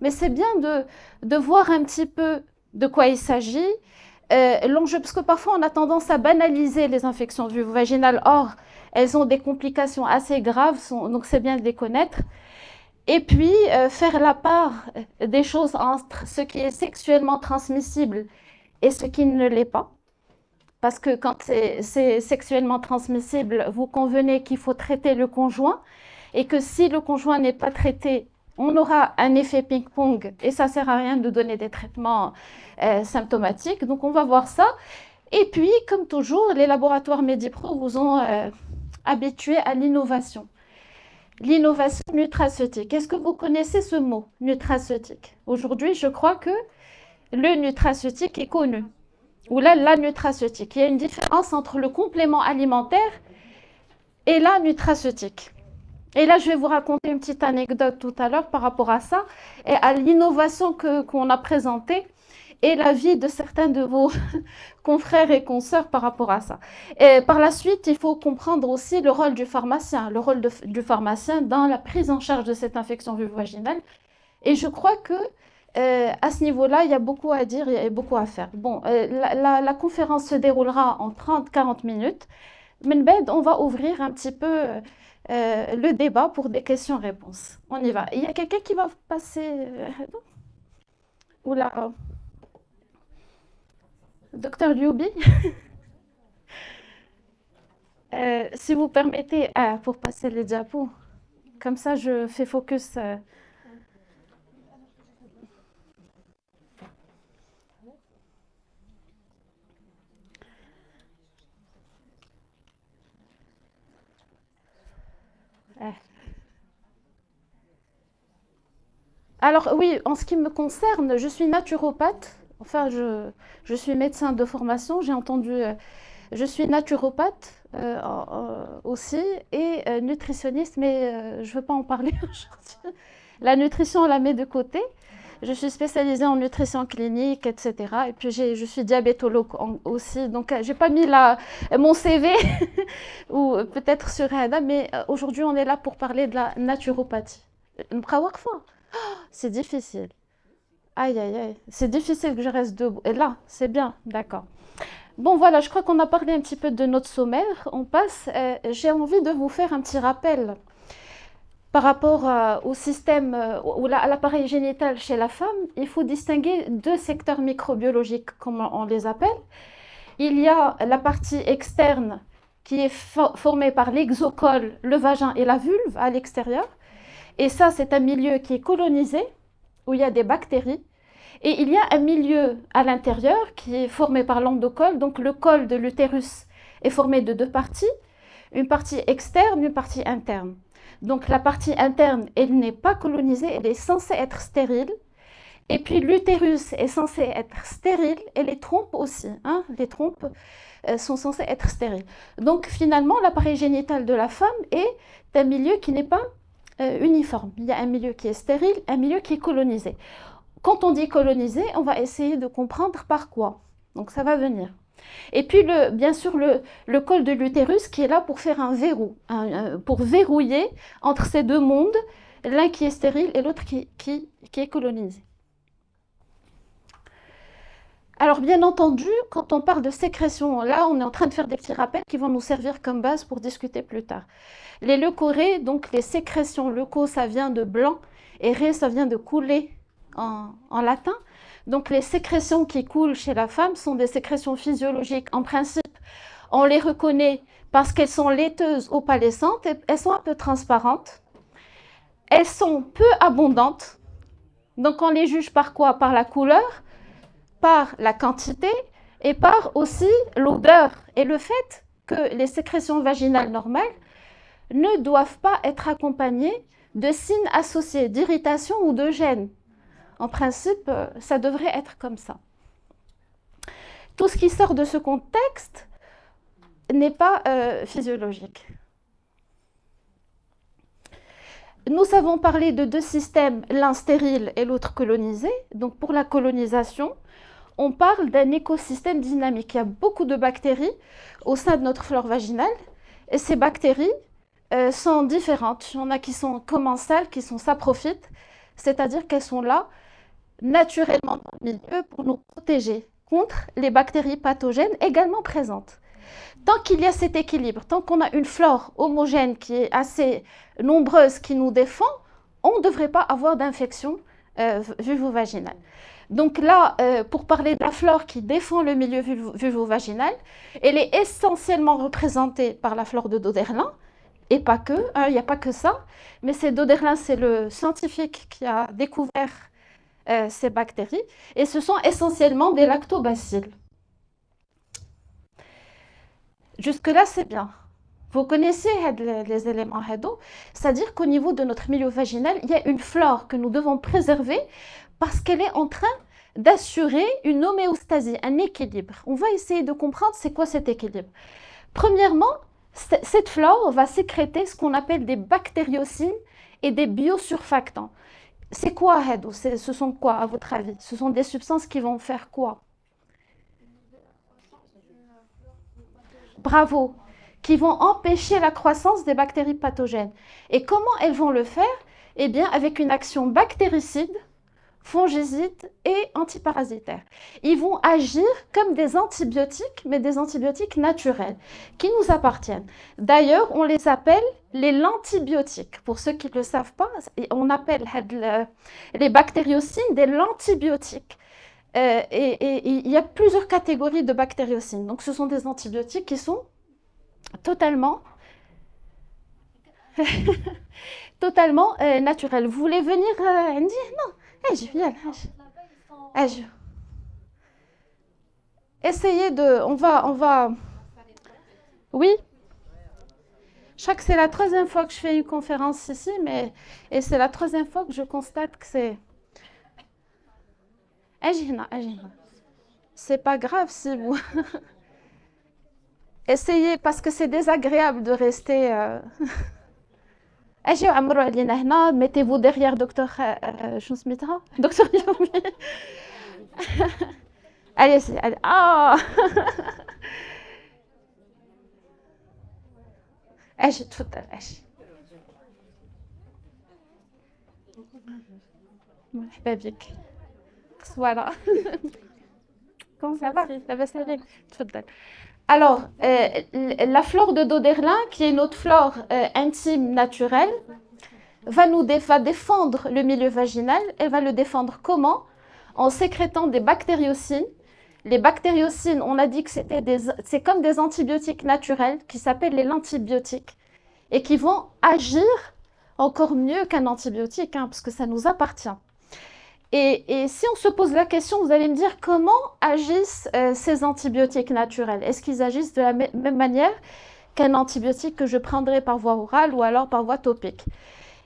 mais c'est bien de voir un petit peu de quoi il s'agit. L'enjeu, parce que parfois on a tendance à banaliser les infections vulvo-vaginales, or elles ont des complications assez graves, donc c'est bien de les connaître. Et puis faire la part des choses entre ce qui est sexuellement transmissible et ce qui ne l'est pas. Parce que quand c'est sexuellement transmissible, vous convenez qu'il faut traiter le conjoint et que si le conjoint n'est pas traité, on aura un effet ping-pong et ça ne sert à rien de donner des traitements symptomatiques. Donc on va voir ça. Et puis, comme toujours, les laboratoires Medipro vous ont habitué à l'innovation. L'innovation nutraceutique. Est-ce que vous connaissez ce mot, nutraceutique? Aujourd'hui, je crois que le nutraceutique est connu. Ou là, la nutraceutique. Il y a une différence entre le complément alimentaire et la nutraceutique. Et là, je vais vous raconter une petite anecdote tout à l'heure par rapport à ça et à l'innovation qu'on a présentée et l'avis de certains de vos confrères et consoeurs par rapport à ça. Et par la suite, il faut comprendre aussi le rôle du pharmacien, le rôle du pharmacien dans la prise en charge de cette infection vulvo-vaginale. Et je crois que à ce niveau-là, il y a beaucoup à dire, il y a beaucoup à faire. Bon, la conférence se déroulera en 30-40 minutes. Menbed, on va ouvrir un petit peu le débat pour des questions-réponses. On y va. Il y a quelqu'un qui va passer... Oula. Docteur Lioubi, si vous permettez, pour passer les diapos, comme ça je fais focus. Alors oui, en ce qui me concerne, je suis naturopathe. Enfin, je suis médecin de formation, j'ai entendu. Je suis naturopathe aussi et nutritionniste, mais je ne veux pas en parler aujourd'hui. La nutrition, on la met de côté. Je suis spécialisée en nutrition clinique, etc. Et puis, je suis diabétologue aussi. Donc, je n'ai pas mis mon CV ou peut-être sur Ada, mais aujourd'hui, on est là pour parler de la naturopathie. C'est difficile. Aïe, aïe, aïe. C'est difficile que je reste debout. Et là, c'est bien, d'accord. Bon, voilà, je crois qu'on a parlé un petit peu de notre sommaire. On passe. J'ai envie de vous faire un petit rappel par rapport au système ou à l'appareil génital chez la femme. Il faut distinguer deux secteurs microbiologiques, comme on les appelle. Il y a la partie externe qui est formée par l'exocole, le vagin et la vulve à l'extérieur. Et ça, c'est un milieu qui est colonisé, où il y a des bactéries. Et il y a un milieu à l'intérieur qui est formé par l'endocole. Donc le col de l'utérus est formé de deux parties, une partie externe, une partie interne. Donc la partie interne, elle n'est pas colonisée, elle est censée être stérile. Et puis l'utérus est censé être stérile et les trompes aussi. Hein, les trompes sont censées être stériles. Donc finalement, l'appareil génital de la femme est un milieu qui n'est pas uniforme. Il y a un milieu qui est stérile, un milieu qui est colonisé. Quand on dit colonisé, on va essayer de comprendre par quoi. Donc ça va venir. Et puis bien sûr le col de l'utérus qui est là pour faire un verrou, pour verrouiller entre ces deux mondes, l'un qui est stérile et l'autre qui est colonisé. Alors bien entendu, quand on parle de sécrétion, là on est en train de faire des petits rappels qui vont nous servir comme base pour discuter plus tard. Les leucorrhées, donc les sécrétions, leuco ça vient de blanc et ré ça vient de couler en latin. Donc les sécrétions qui coulent chez la femme sont des sécrétions physiologiques. En principe, on les reconnaît parce qu'elles sont laiteuses, opalescentes, et elles sont un peu transparentes. Elles sont peu abondantes. Donc on les juge par quoi? Par la couleur, par la quantité et par aussi l'odeur et le fait que les sécrétions vaginales normales ne doivent pas être accompagnées de signes associés d'irritation ou de gêne. En principe, ça devrait être comme ça. Tout ce qui sort de ce contexte n'est pas physiologique. Nous avons parlé de deux systèmes, l'un stérile et l'autre colonisé. Donc pour la colonisation, on parle d'un écosystème dynamique. Il y a beaucoup de bactéries au sein de notre flore vaginale et ces bactéries sont différentes. Il y en a qui sont commensales, qui sont saprophytes. c'est-à-dire qu'elles sont là naturellement dans le milieu pour nous protéger contre les bactéries pathogènes également présentes. Tant qu'il y a cet équilibre, tant qu'on a une flore homogène qui est assez nombreuse, qui nous défend, on ne devrait pas avoir d'infection vulvo-vaginale. Donc là, pour parler de la flore qui défend le milieu vulvo-vaginal, elle est essentiellement représentée par la flore de Doderlin, et pas que, il n'y a pas que ça, mais c'est Doderlin, c'est le scientifique qui a découvert ces bactéries, et ce sont essentiellement des lactobacilles. Jusque-là, c'est bien. Vous connaissez les éléments HEDO, c'est-à-dire qu'au niveau de notre milieu vaginal, il y a une flore que nous devons préserver parce qu'elle est en train d'assurer une homéostasie, un équilibre. On va essayer de comprendre c'est quoi cet équilibre. Premièrement, cette flore va sécréter ce qu'on appelle des bactériocines et des biosurfactants. C'est quoi HEDO? Ce sont quoi, à votre avis? Ce sont des substances qui vont faire quoi? Bravo, qui vont empêcher la croissance des bactéries pathogènes. Et comment elles vont le faire? Eh bien, avec une action bactéricide, fongicide et antiparasitaire. Ils vont agir comme des antibiotiques, mais des antibiotiques naturels, qui nous appartiennent. D'ailleurs, on les appelle les lentibiotiques. Pour ceux qui ne le savent pas, on appelle les bactériocines des lentibiotiques. Et il y a plusieurs catégories de bactériocines. Donc, ce sont des antibiotiques qui sont totalement, totalement naturels. Vous voulez venir Andy? Non. Je viens. Essayez de... On va... Oui. Je crois que c'est la troisième fois que je fais une conférence ici, et c'est la troisième fois que je constate que c'est... C'est pas grave si vous... Essayez, parce que c'est désagréable de rester... Mettez-vous derrière docteur... Docteur Yomi. Allez, allez. Ah. تفضل. مرحبا بك. Voilà. Comment ça va? Alors, la flore de Doderlin, qui est notre flore intime naturelle, va défendre le milieu vaginal. Elle va le défendre comment? En sécrétant des bactériocines. Les bactériocines, on a dit que c'est comme des antibiotiques naturels qui s'appellent les lentibiotiques et qui vont agir encore mieux qu'un antibiotique, parce que ça nous appartient. Et si on se pose la question, vous allez me dire comment agissent ces antibiotiques naturels? Est-ce qu'ils agissent de la même manière qu'un antibiotique que je prendrais par voie orale ou alors par voie topique?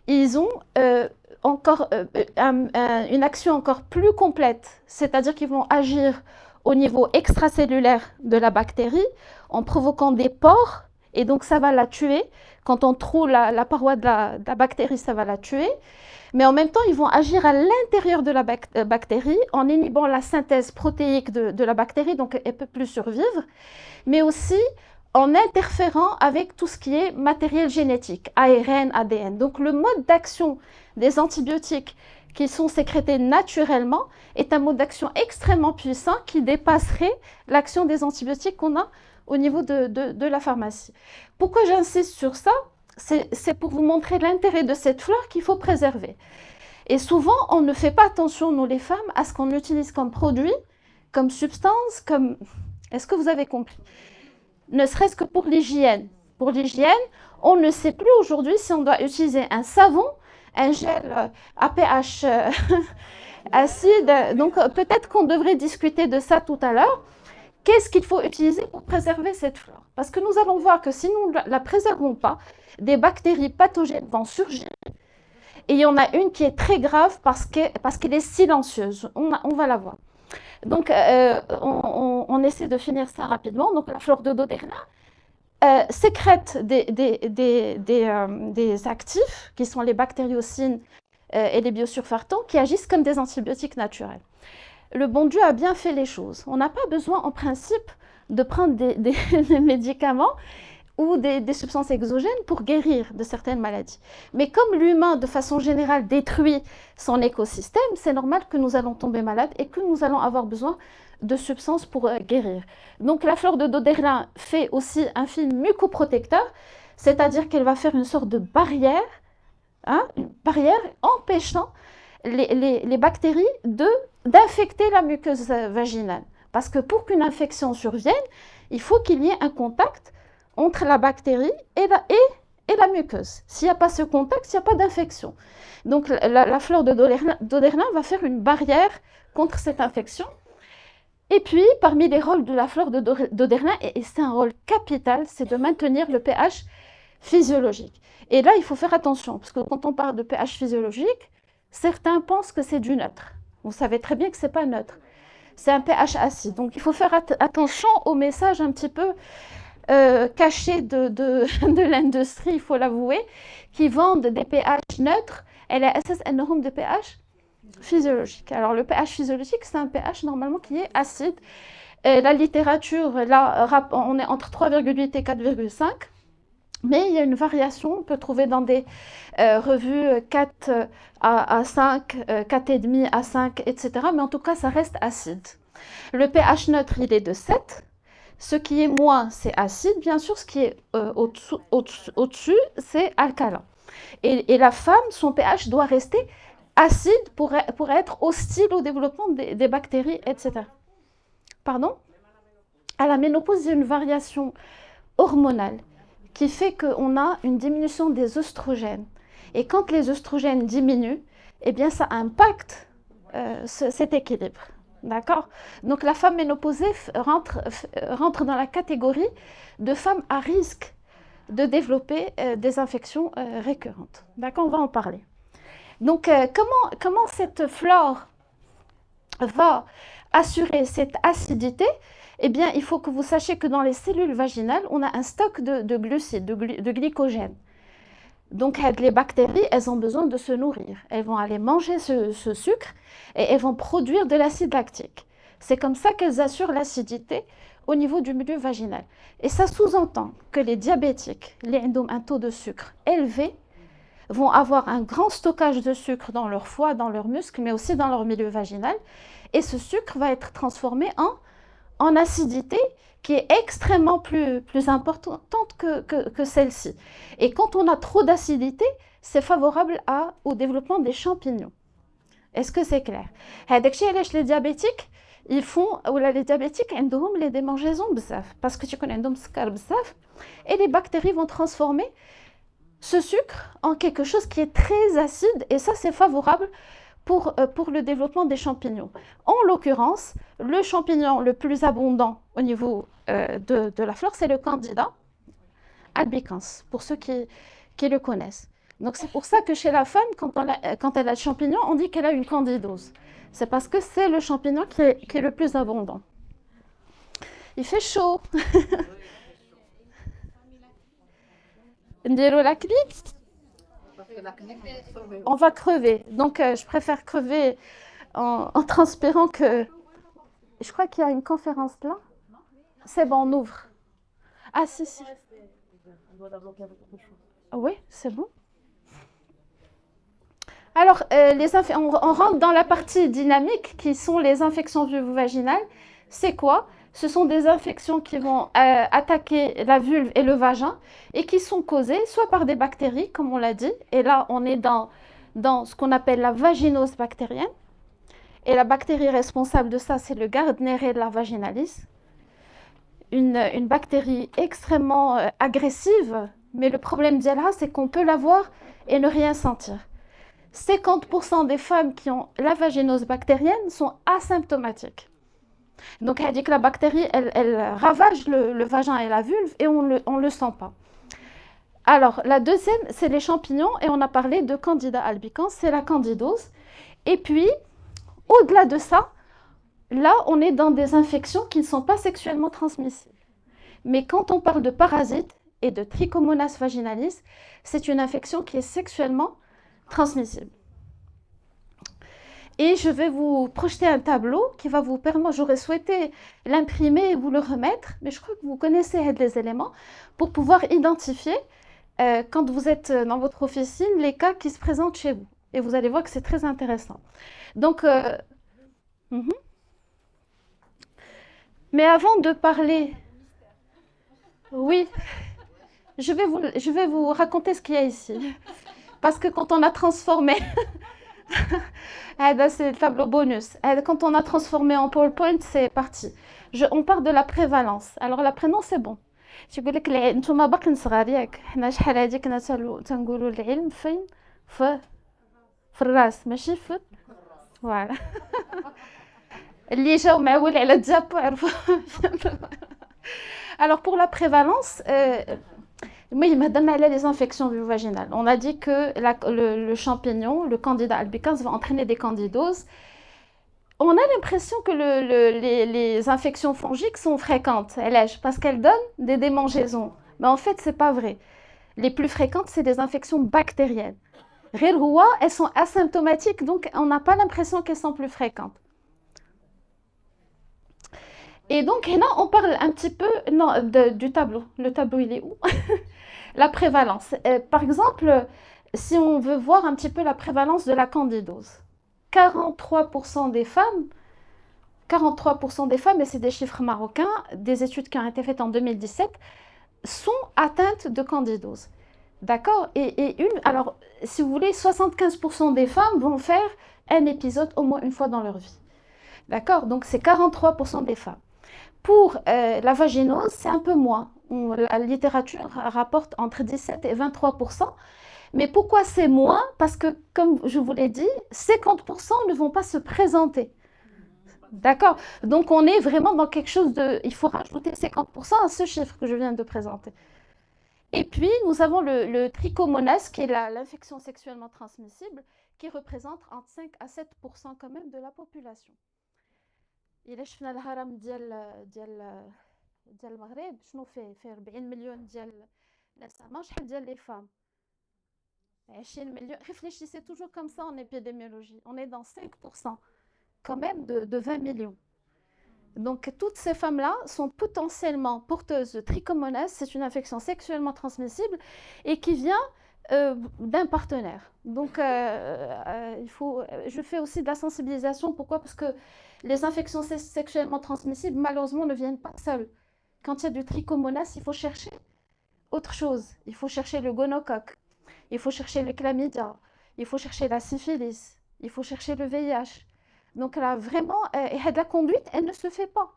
Ils ont une action encore plus complète, c'est-à-dire qu'ils vont agir au niveau extracellulaire de la bactérie en provoquant des pores, et donc ça va la tuer. Quand on troue la paroi de la bactérie, ça va la tuer. Mais en même temps, ils vont agir à l'intérieur de la bactérie en inhibant la synthèse protéique de la bactérie, donc elle ne peut plus survivre, mais aussi en interférant avec tout ce qui est matériel génétique, ARN, ADN. Donc le mode d'action des antibiotiques qui sont sécrétés naturellement est un mode d'action extrêmement puissant qui dépasserait l'action des antibiotiques qu'on a au niveau de la pharmacie. Pourquoi j'insiste sur ça? C'est pour vous montrer l'intérêt de cette flore qu'il faut préserver. Et souvent, on ne fait pas attention, nous les femmes, à ce qu'on utilise comme produit, comme substance, comme... Est-ce que vous avez compris? Ne serait-ce que pour l'hygiène. Pour l'hygiène, on ne sait plus aujourd'hui si on doit utiliser un savon, un gel à pH acide. Donc peut-être qu'on devrait discuter de ça tout à l'heure. Qu'est-ce qu'il faut utiliser pour préserver cette flore? Parce que nous allons voir que si nous ne la préservons pas, des bactéries pathogènes vont surgir. Et il y en a une qui est très grave parce qu'elle est silencieuse. On va la voir. Donc, on essaie de finir ça rapidement. Donc, la flore de Doderlin sécrète des actifs qui sont les bactériocines et les biosurfactants qui agissent comme des antibiotiques naturels. Le bon Dieu a bien fait les choses. On n'a pas besoin, en principe, de prendre des médicaments ou des substances exogènes pour guérir de certaines maladies. Mais comme l'humain, de façon générale, détruit son écosystème, c'est normal que nous allons tomber malades et que nous allons avoir besoin de substances pour guérir. Donc la fleur de Doderlin fait aussi un film mucoprotecteur, c'est-à-dire qu'elle va faire une sorte de barrière, une barrière empêchant les bactéries d'infecter la muqueuse vaginale. Parce que pour qu'une infection survienne, il faut qu'il y ait un contact entre la bactérie et la muqueuse. S'il n'y a pas ce contact, il n'y a pas d'infection. Donc la fleur de Doderlin va faire une barrière contre cette infection. Et puis, parmi les rôles de la fleur de Doderlin, et c'est un rôle capital, c'est de maintenir le pH physiologique. Et là, il faut faire attention, parce que quand on parle de pH physiologique, certains pensent que c'est du neutre. Vous savez très bien que ce n'est pas neutre. C'est un pH acide. Donc, il faut faire attention aux messages un petit peu cachés de l'industrie, il faut l'avouer, qui vendent des pH neutres. Elle est énorme de pH physiologique. Alors, le pH physiologique, c'est un pH normalement qui est acide. La littérature, là, on est entre 3,8 et 4,5. Mais il y a une variation, on peut trouver dans des revues 4 à 5, 4,5 à 5, etc. Mais en tout cas, ça reste acide. Le pH neutre, il est de 7. Ce qui est moins, c'est acide. Bien sûr, ce qui est au-dessus, c'est alcalin. Et la femme, son pH doit rester acide pour être hostile au développement des bactéries, etc. Pardon? À la ménopause, il y a une variation hormonale qui fait qu'on a une diminution des œstrogènes. Et quand les œstrogènes diminuent, eh bien, ça impacte cet équilibre. D'accord? Donc, la femme ménopausée rentre dans la catégorie de femmes à risque de développer des infections récurrentes. D'accord? On va en parler. Donc, comment cette flore va assurer cette acidité? Eh bien, il faut que vous sachiez que dans les cellules vaginales, on a un stock de glucides, de glycogène. Donc, les bactéries, elles ont besoin de se nourrir. Elles vont aller manger ce sucre et elles vont produire de l'acide lactique. C'est comme ça qu'elles assurent l'acidité au niveau du milieu vaginal. Et ça sous-entend que les diabétiques, les ont un taux de sucre élevé, vont avoir un grand stockage de sucre dans leur foie, dans leurs muscles, mais aussi dans leur milieu vaginal. Et ce sucre va être transformé en acidité qui est extrêmement plus importante que celle-ci. Et quand on a trop d'acidité, c'est favorable au développement des champignons. Est-ce que c'est clair? Les diabétiques, les diabétiques ont les démangeaisons bzaf, parce que tu connais bzaf, et les bactéries vont transformer ce sucre en quelque chose qui est très acide, et ça c'est favorable pour le développement des champignons. En l'occurrence, le champignon le plus abondant au niveau de la flore, c'est le Candida albicans, pour ceux qui le connaissent. Donc c'est pour ça que chez la femme, quand elle a le champignon, on dit qu'elle a une candidose. C'est parce que c'est le champignon qui est le plus abondant. Il fait chaud. La clim. On va crever. Donc, je préfère crever en transpirant que... Je crois qu'il y a une conférence là. C'est bon, on ouvre. Ah, si. Oui, c'est bon. Alors, on rentre dans la partie dynamique qui sont les infections vulvovaginales. C'est quoi? Ce sont des infections qui vont attaquer la vulve et le vagin et qui sont causées soit par des bactéries, comme on l'a dit, et là on est dans ce qu'on appelle la vaginose bactérienne. Et la bactérie responsable de ça, c'est le Gardnerella vaginalis, une bactérie extrêmement agressive, mais le problème d'elle, c'est qu'on peut la voir et ne rien sentir. 50% des femmes qui ont la vaginose bactérienne sont asymptomatiques. Donc, elle dit que la bactérie, elle ravage le vagin et la vulve et on ne le sent pas. Alors, la deuxième, c'est les champignons et on a parlé de Candida albicans, c'est la candidose. Et puis, au-delà de ça, là, on est dans des infections qui ne sont pas sexuellement transmissibles. Mais quand on parle de parasites et de Trichomonas vaginalis, c'est une infection qui est sexuellement transmissible. Et je vais vous projeter un tableau qui va vous permettre, j'aurais souhaité l'imprimer et vous le remettre, mais je crois que vous connaissez les éléments pour pouvoir identifier, quand vous êtes dans votre officine, les cas qui se présentent chez vous. Et vous allez voir que c'est très intéressant. Donc, mhm. Mais avant de parler, oui, je vais vous raconter ce qu'il y a ici. Parce que quand on a transformé, c'est le tableau bonus. Quand on a transformé en PowerPoint, c'est parti. On part de la prévalence. Alors la prénom, c'est bon. تيقول لك نتوما باقيين صغار ياك حنا شحال هادي كنا تنقولوا العلم فين في الراس ماشي في فوالا اللي جاو معول على الجابو عرفوا. Alors pour la prévalence, المهم هضرنا على les infections vulvovaginales. On a dit que le champignon, le Candida albicans, va entraîner des candidoses. On a l'impression que les infections fongiques sont fréquentes, parce qu'elles donnent des démangeaisons. Mais en fait, c'est pas vrai. Les plus fréquentes, c'est des infections bactériennes. Elles sont asymptomatiques, donc on n'a pas l'impression qu'elles sont plus fréquentes. Et donc, là, on parle un petit peu du tableau. Le tableau, il est où? La prévalence. Par exemple, si on veut voir un petit peu la prévalence de la candidose, 43% des femmes, et c'est des chiffres marocains, des études qui ont été faites en 2017, sont atteintes de candidose. D'accord? Alors, si vous voulez, 75% des femmes vont faire un épisode au moins une fois dans leur vie. D'accord? Donc, c'est 43% des femmes. Pour la vaginose, c'est un peu moins. La littérature rapporte entre 17 et 23%. Mais pourquoi c'est moins? Parce que, comme je vous l'ai dit, 50% ne vont pas se présenter. D'accord? Donc, on est vraiment dans quelque chose de... Il faut rajouter 50% à ce chiffre que je viens de présenter. Et puis, nous avons le trichomonas, qui est l'infection sexuellement transmissible, qui représente entre 5 à 7% quand même de la population. إلا شفنا الهرم ديال المغرب شنو فيه 40 مليون ديال النسمه شحال ديال لي فام 20 millions. Réfléchissez toujours comme ça en épidémiologie. On est dans 5% quand même de 20 millions. Donc toutes ces femmes-là sont potentiellement porteuses de trichomonas. C'est une infection sexuellement transmissible et qui vient d'un partenaire. Donc je fais aussi de la sensibilisation. Pourquoi? Parce que les infections sexuellement transmissibles, malheureusement, ne viennent pas seules. Quand il y a du trichomonas, il faut chercher autre chose. Il faut chercher le gonocoque, il faut chercher le chlamydia, il faut chercher la syphilis, il faut chercher le VIH. Donc là, vraiment, la conduite, elle ne se fait pas.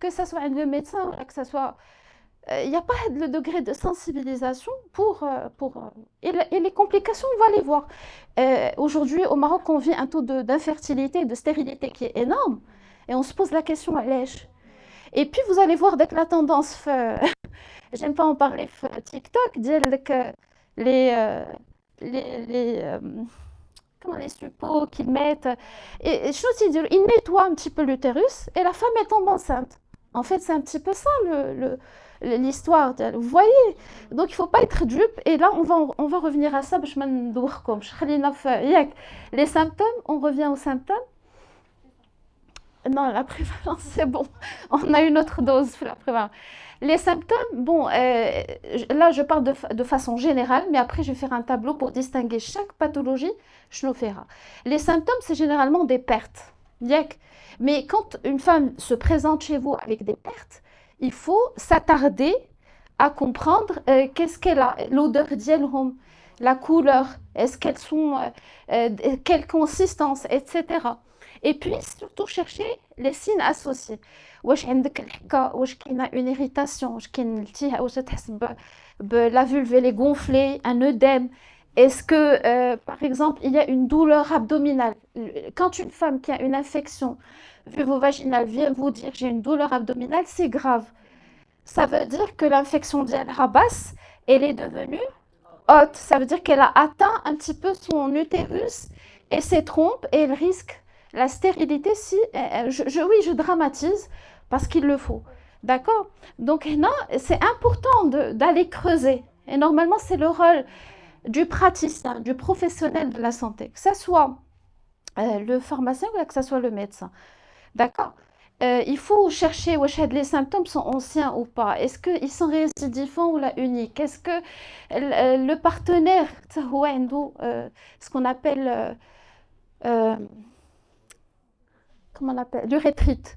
Que ce soit le médecin, que ce soit... Il n'y a pas le degré de sensibilisation et les complications, on va les voir. Aujourd'hui, au Maroc, on vit un taux d'infertilité et de stérilité qui est énorme. Et on se pose la question à l'âge. Et puis, vous allez voir, dès que la tendance... J'aime pas en parler, TikTok, les suppôts qu'ils mettent. Et ils nettoient un petit peu l'utérus et la femme est tombe enceinte. En fait, c'est un petit peu ça l'histoire. Vous voyez? Donc, il ne faut pas être dupe. Et là, on va revenir à ça. Les symptômes, on revient aux symptômes. Non, la prévalence, c'est bon. On a une autre dose pour la prévalence. Les symptômes, bon, là, je parle de façon générale, mais après, je vais faire un tableau pour distinguer chaque pathologie. Les symptômes, c'est généralement des pertes. Mais quand une femme se présente chez vous avec des pertes, il faut s'attarder à comprendre qu'est-ce qu'elle a, l'odeur d'yelhom, la couleur, est-ce qu'elles sont, quelle consistance, etc. Et puis, surtout, chercher les signes associés. واش عندك الحكة واش كاينه une irritation واش كاين التهاب واش تحس la vulve elle est gonflée un œdème est-ce que par exemple il y a une douleur abdominale quand une femme qui a une infection vulvovaginale vient vous dire j'ai une douleur abdominale c'est grave ça veut dire que l'infection ديالها basse elle est devenue haute ça veut dire qu'elle a atteint un petit peu son utérus et ses trompes et elle risque la stérilité si oui je dramatise parce qu'il le faut. D'accord? Donc, c'est important d'aller creuser. Et normalement, c'est le rôle du praticien, du professionnel de la santé. Que ce soit le pharmacien ou que ça soit le médecin. D'accord? Il faut chercher wesh هاد les symptômes sont anciens ou pas. Est-ce qu'ils sont récidivants ou la unique? Est-ce que le partenaire حتى هو عنده ce qu'on appelle euh, comment on appelle l'urétrite?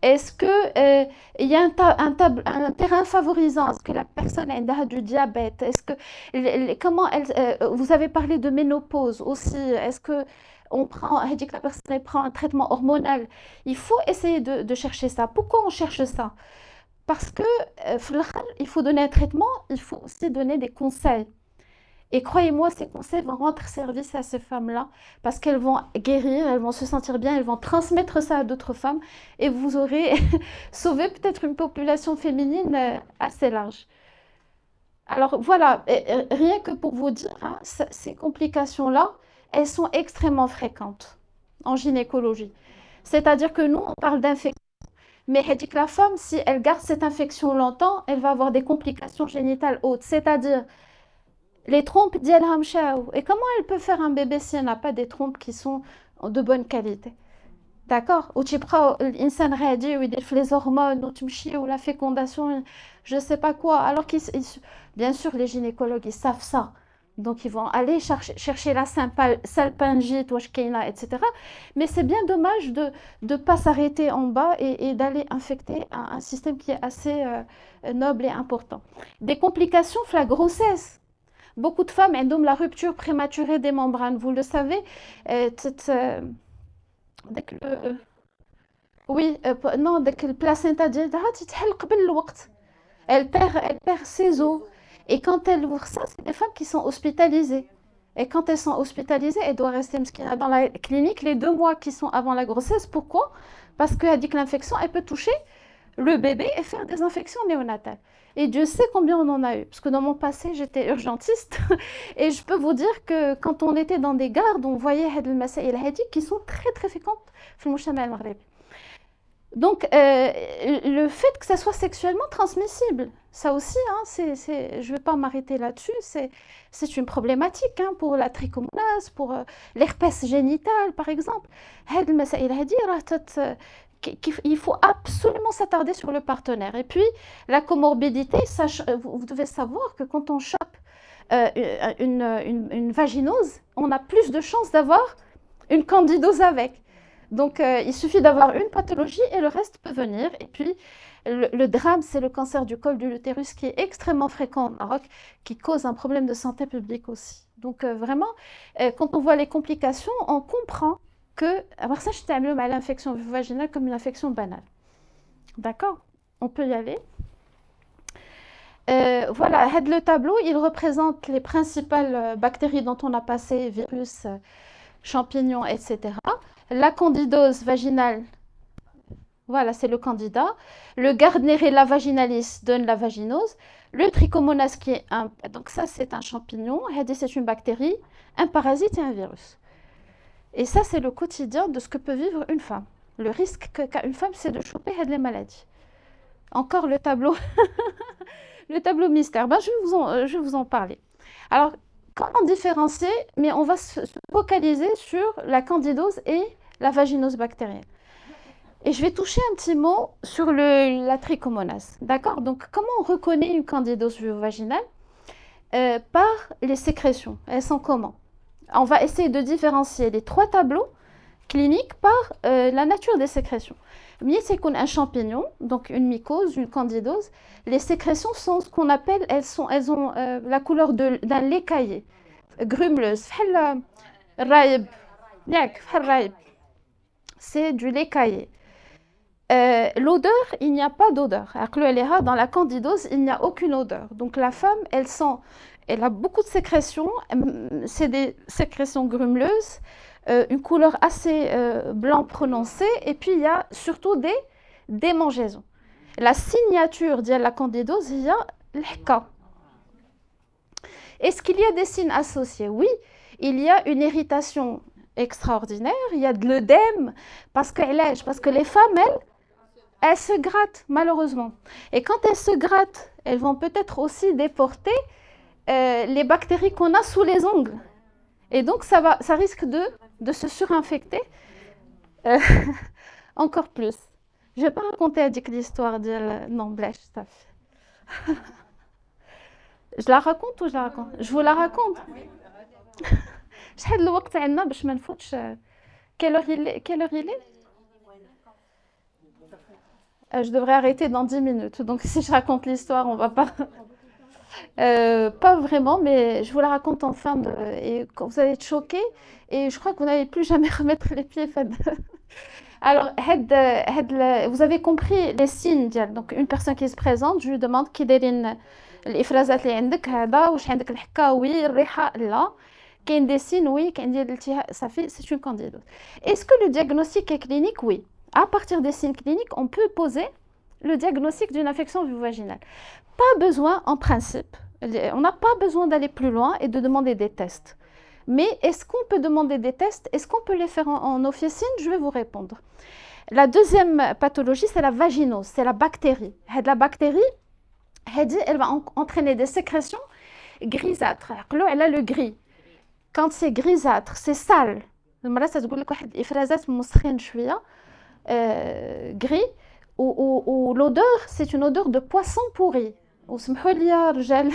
Est-ce que il y a un terrain favorisant? Est-ce que la personne a du diabète? Est-ce que comment elle, vous avez parlé de ménopause aussi? Est-ce que on prend, elle dit que la personne elle prend un traitement hormonal? Il faut essayer de chercher ça. Pourquoi on cherche ça? Parce que il faut donner un traitement, il faut aussi donner des conseils. Et croyez-moi, ces conseils vont rendre service à ces femmes-là parce qu'elles vont guérir, elles vont se sentir bien, elles vont transmettre ça à d'autres femmes et vous aurez sauvé peut-être une population féminine assez large. Alors voilà, rien que pour vous dire, hein, ces complications-là, elles sont extrêmement fréquentes en gynécologie. C'est-à-dire que nous, on parle d'infection, mais elle dit que la femme, si elle garde cette infection longtemps, elle va avoir des complications génitales hautes. C'est-à-dire les trompes ديالها مشاو. Et comment elle peut faire un bébé si elle n'a pas des trompes qui sont de bonne qualité? D'accord? وتيبقاو الإنسان غادي ويدير في les hormones وتمشي ou la fécondation, je sais pas quoi. Alors bien sûr, les gynécologues, ils savent ça. Donc, ils vont aller chercher la salpingite, واش كاينة, etc. Mais c'est bien dommage de ne pas s'arrêter en bas et d'aller infecter un système qui est assez noble et important. Des complications, la grossesse. Beaucoup de femmes ont la rupture prématurée des membranes, vous le savez. Oui, non, dès que le placenta ديالها تتحل قبل الوقت. Elle perd ses os. Et quand elle ouvre ça, c'est des femmes qui sont hospitalisées. Et quand elles sont hospitalisées, elles doivent rester dans la clinique les 2 mois qui sont avant la grossesse. Pourquoi? Parce qu'elle dit que l'infection, elle peut toucher le bébé et faire des infections néonatales. Et Dieu sait combien on en a eu. Parce que dans mon passé, j'étais urgentiste. Et je peux vous dire que quand on était dans des gardes, on voyait هاد المسائل هادي qui sont très très fréquentes في المجتمع المغربي. Donc, le fait que ça soit sexuellement transmissible, ça aussi, hein, je ne vais pas m'arrêter là-dessus, c'est une problématique hein, pour la trichomonase, pour l'herpès génital, par exemple. هاد المسائل هادي راه il faut absolument s'attarder sur le partenaire. Et puis, la comorbidité, vous devez savoir que quand on chope une vaginose, on a plus de chances d'avoir une candidose avec. Donc, il suffit d'avoir une pathologie et le reste peut venir. Et puis, le drame, c'est le cancer du col de l'utérus qui est extrêmement fréquent au Maroc, qui cause un problème de santé publique aussi. Donc, vraiment, quand on voit les complications, on comprend que alors ça, je t'aime à l'infection vaginale comme une infection banale. D'accord? On peut y aller. Voilà, le tableau, il représente les principales bactéries dont on a passé, virus, champignons, etc. La candidose vaginale, voilà, c'est le candida. Le Gardnerella vaginalis donne la vaginose. Le trichomonas qui est donc ça c'est un champignon, c'est une bactérie, un parasite et un virus. Et ça c'est le quotidien de ce que peut vivre une femme. Le risque qu'a une femme, c'est de choper les maladies. Encore le tableau, le tableau mystère. Ben, je vais vous en parler. Alors, comment différencier? Mais on va se focaliser sur la candidose et la vaginose bactérienne. Et je vais toucher un petit mot sur la trichomonase. D'accord? Donc, comment on reconnaît une candidose vaginale? Par les sécrétions. Elles sont comment? On va essayer de différencier les 3 tableaux cliniques par la nature des sécrétions. Mais c'est qu'on a un champignon, donc une mycose, une candidose. Les sécrétions sont ce qu'on appelle, elles ont la couleur d'un lait caillé, grumeleuse. C'est du lait caillé. L'odeur, il n'y a pas d'odeur. Dans la candidose, il n'y a aucune odeur. Donc la femme, elle a beaucoup de sécrétions. C'est des sécrétions grumeleuses, une couleur assez blanc prononcée. Et puis il y a surtout des démangeaisons. La signature de la candidose, il y a l'hka. Est-ce qu'il y a des signes associés? Oui, il y a une irritation extraordinaire, il y a de l'œdème, parce que les femmes, elles se grattent, malheureusement. Et quand elles se grattent, elles vont peut-être aussi déporter les bactéries qu'on a sous les ongles. Et donc, ça risque de de se surinfecter euh, encore plus. Je vais pas raconter à Dick l'histoire de... Non, blèche, ça fait. Je la raconte ou je la raconte? Je vous la raconte. شحال الوقت عندنا باش ما نفوتش quelle heure il est Je devrais arrêter dans 10 minutes. Donc si je raconte l'histoire, on va pas... pas vraiment, mais je vous la raconte en fin de... Et quand vous allez être choqués, et je crois que vous n'allez plus jamais remettre les pieds. Alors, vous avez compris les signes donc une personne qui se présente, je lui demande كي دايرين الافرازات اللي عندك هذا واش عندك الحكاوي الريحه لا كاين des signes oui كاين ديال الالتهاب صافي c'est une candidose. Est-ce que le diagnostic est clinique? Oui. À partir des signes cliniques, on peut poser le diagnostic d'une infection vulvovaginale. Pas besoin en principe, on n'a pas besoin d'aller plus loin et de demander des tests. Mais est-ce qu'on peut demander des tests? Est-ce qu'on peut les faire en officine? Je vais vous répondre. La deuxième pathologie, c'est la vaginose, c'est la bactérie. La bactérie, elle va entraîner des sécrétions grisâtres. Elle a le gris. Quand c'est grisâtre, c'est sale. المرة تقول لك واحد الإفرازات مسخين شوية gris ou l'odeur, c'est une odeur de poisson pourri. وسمحوا لي يا رجال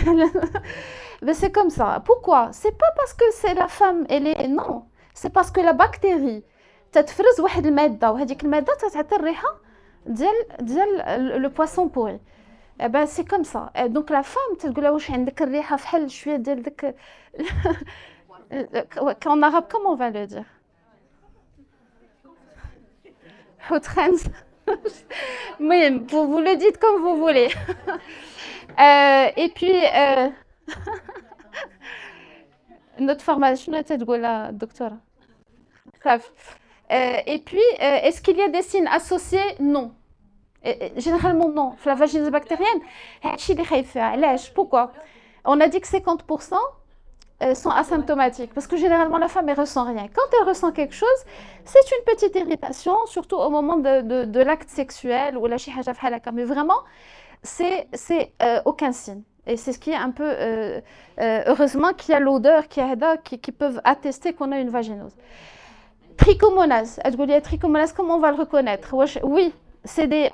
mais c'est comme ça. Pourquoi? C'est pas parce que c'est la femme elle est non, c'est parce que la bactérie تتفرز واحد المادة وهذيك المادة تعطي الريحة ديال le poisson pourri. Eh ben c'est comme ça. Et donc la femme تقول لها واش عندك الريحة فحال شوية ديال داك en arabe comment on va le dire Hotrens. Oui, vous le dites comme vous voulez. Et puis, notre formation, c'est de la docteur. Et puis, est-ce qu'il y a des signes associés? Non. Généralement, non. La vaginose bactérienne, pourquoi? On a dit que 50% sont asymptomatiques parce que généralement la femme elle ressent rien. Quand elle ressent quelque chose, c'est une petite irritation, surtout au moment de l'acte sexuel ou la chi haja bhal haka. Mais vraiment, c'est aucun signe. Et c'est ce qui est un peu heureusement qu'il y a l'odeur qui peuvent attester qu'on a une vaginose. Trichomonase. Trichomonase, comment on va le reconnaître? Oui. C'est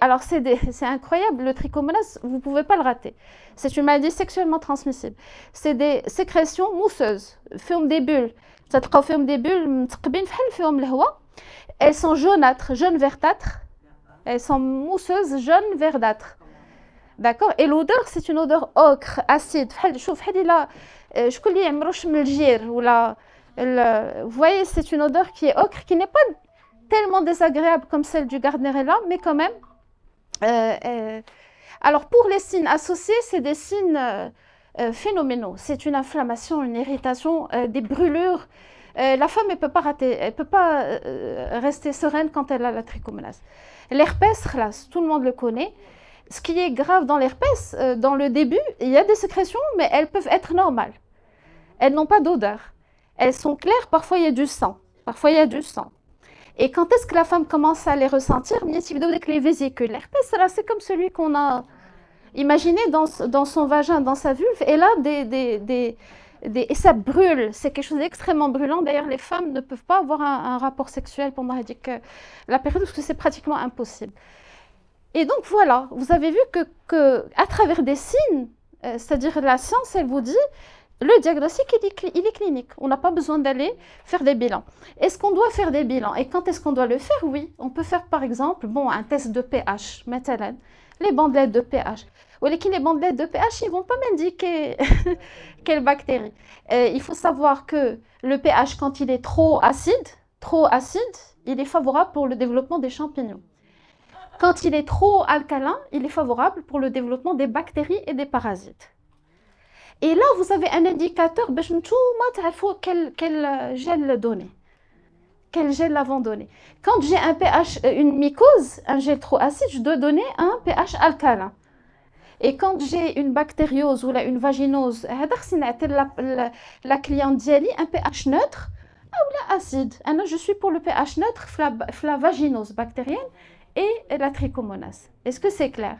incroyable, le trichomonase, vous ne pouvez pas le rater. C'est une maladie sexuellement transmissible. C'est des sécrétions mousseuses, forment des bulles. Forment des bulles, elles sont jaunâtres, jaune verdâtres. Elles sont mousseuses, jaune verdâtres. D'accord? Et l'odeur, c'est une odeur ocre, acide. Vous voyez, c'est une odeur qui est ocre, qui n'est pas tellement désagréable comme celle du Gardnerella, mais quand même. Alors, pour les signes associés, c'est des signes phénoménaux. C'est une inflammation, une irritation, des brûlures. La femme, elle peut pas rester sereine quand elle a la trichomonase. L'herpès, tout le monde le connaît. Ce qui est grave dans l'herpès, dans le début, il y a des sécrétions, mais elles peuvent être normales. Elles n'ont pas d'odeur. Elles sont claires, parfois il y a du sang. Parfois il y a du sang. Et quand est-ce que la femme commence à les ressentir? Avec les vésicules. L'herpès, c'est comme celui qu'on a imaginé dans son vagin, dans sa vulve. Et là, et ça brûle. C'est quelque chose d'extrêmement brûlant. D'ailleurs, les femmes ne peuvent pas avoir un rapport sexuel pendant la période parce que c'est pratiquement impossible. Et donc, voilà. Vous avez vu que à travers des signes, c'est-à-dire la science, elle vous dit... Le diagnostic, il est clinique. On n'a pas besoin d'aller faire des bilans. Est-ce qu'on doit faire des bilans? Et quand est-ce qu'on doit le faire? Oui, on peut faire par exemple un test de pH, les bandelettes de pH. Les bandelettes de pH, ils ne vont pas m'indiquer quelle bactérie. Il faut savoir que le pH, quand il est trop acide, il est favorable pour le développement des champignons. Quand il est trop alcalin, il est favorable pour le développement des bactéries et des parasites. Et là, vous avez un indicateur, quel gel donner. Quel gel avant donner. Quand j'ai un pH, une mycose, un gel trop acide, je dois donner un pH alcalin. Et quand j'ai une bactériose ou une vaginose, la cliente dit un pH neutre ou acide. Je suis pour le pH neutre, la vaginose bactérienne et la trichomonase. Est-ce que c'est clair?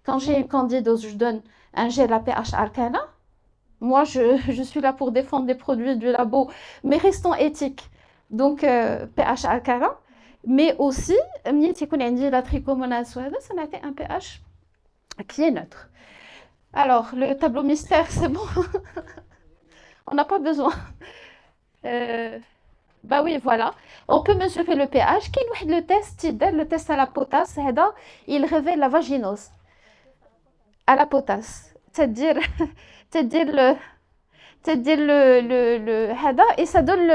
Quand j'ai une candidose, je donne un gel à pH alcalin. Moi, je suis là pour défendre des produits du labo, mais restons éthiques. Donc pH alcalin, mais aussi ملي تيكون عندي la trichomonas وهذا سنعطي un pH qui est neutre. Alors le tableau mystère c'est bon. On n'a pas besoin. Euh, bah oui, voilà. On peut mesurer le pH. Qui nous le test, le test à la potasse, il révèle la vaginose à la potasse. C'est-à-dire, c'est-à-dire et ça donne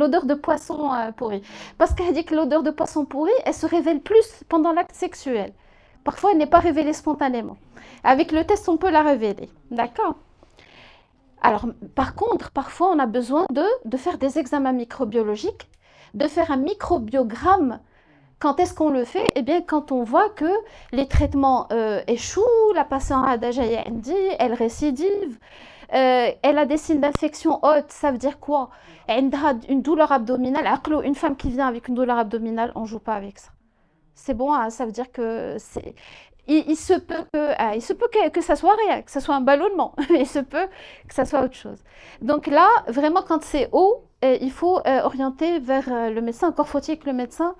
l'odeur de poisson pourri. Parce qu'elle dit que l'odeur de poisson pourri, elle se révèle plus pendant l'acte sexuel. Parfois, elle n'est pas révélée spontanément. Avec le test, on peut la révéler. D'accord? Alors, par contre, parfois, on a besoin de faire des examens microbiologiques, de faire un microbiogramme. Quand est-ce qu'on le fait? Eh bien, quand on voit que les traitements échouent, la patiente a déjà elle récidive, elle a des signes d'infection haute, ça veut dire quoi? Elle a une douleur abdominale. Une femme qui vient avec une douleur abdominale, on ne joue pas avec ça. C'est bon, hein, ça veut dire que c'est... Il se peut que ça soit rien, que ça soit un ballonnement. Il se peut que ça soit autre chose. Donc là, vraiment, quand c'est haut, il faut orienter vers le médecin. Encore faut-il que le médecin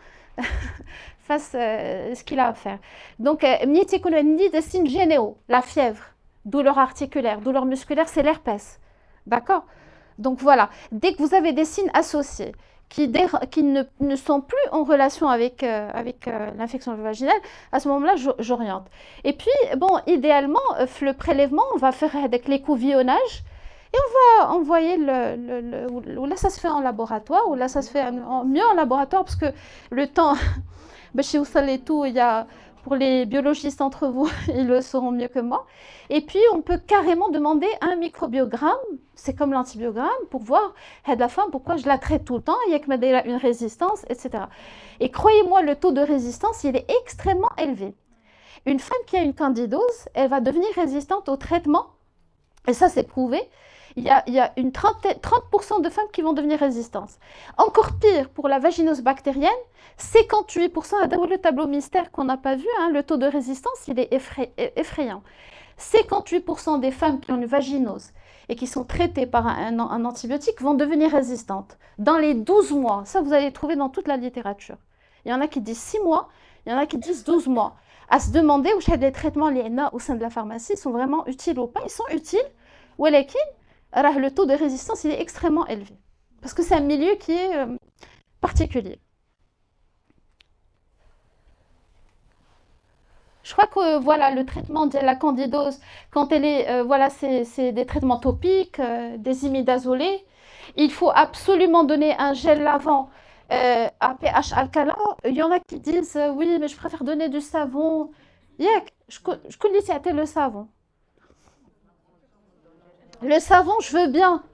fasse ce qu'il a à faire. Donc, des signes généraux, la fièvre, douleur articulaire, douleur musculaire, c'est l'herpès. D'accord? Donc voilà, dès que vous avez des signes associés, qui ne sont plus en relation avec l'infection vaginale, à ce moment-là, j'oriente. Et puis, bon, idéalement, le prélèvement, on va faire avec l'écouvillonnage et on va envoyer ou là, ça se fait en laboratoire, ou là, ça se fait mieux en laboratoire parce que le temps, chez Oussal et tout, il y a... Pour les biologistes entre vous, ils le sauront mieux que moi. Et puis, on peut carrément demander un microbiogramme, c'est comme l'antibiogramme, pour voir la femme, pourquoi je la traite tout le temps, il y a que une résistance, etc. Et croyez-moi, le taux de résistance, il est extrêmement élevé. Une femme qui a une candidose, elle va devenir résistante au traitement, et ça, c'est prouvé. Il y a une 30% de femmes qui vont devenir résistantes. Encore pire, pour la vaginose bactérienne, 58%, dans le tableau mystère qu'on n'a pas vu, hein, le taux de résistance, il est effrayant. 58% des femmes qui ont une vaginose et qui sont traitées par un antibiotique vont devenir résistantes. Dans les 12 mois, ça vous allez trouver dans toute la littérature. Il y en a qui disent 6 mois, il y en a qui disent 12 mois. À se demander où les traitements l'INA au sein de la pharmacie sont vraiment utiles ou pas. Ils sont utiles, le taux de résistance il est extrêmement élevé. Parce que c'est un milieu qui est particulier. Je crois que voilà, le traitement de la candidose, quand elle est, voilà, c'est des traitements topiques, des imidazolés. Il faut absolument donner un gel lavant à pH alcalin. Il y en a qui disent oui, mais je préfère donner du savon. Je connais le savon. Le savon, je veux bien.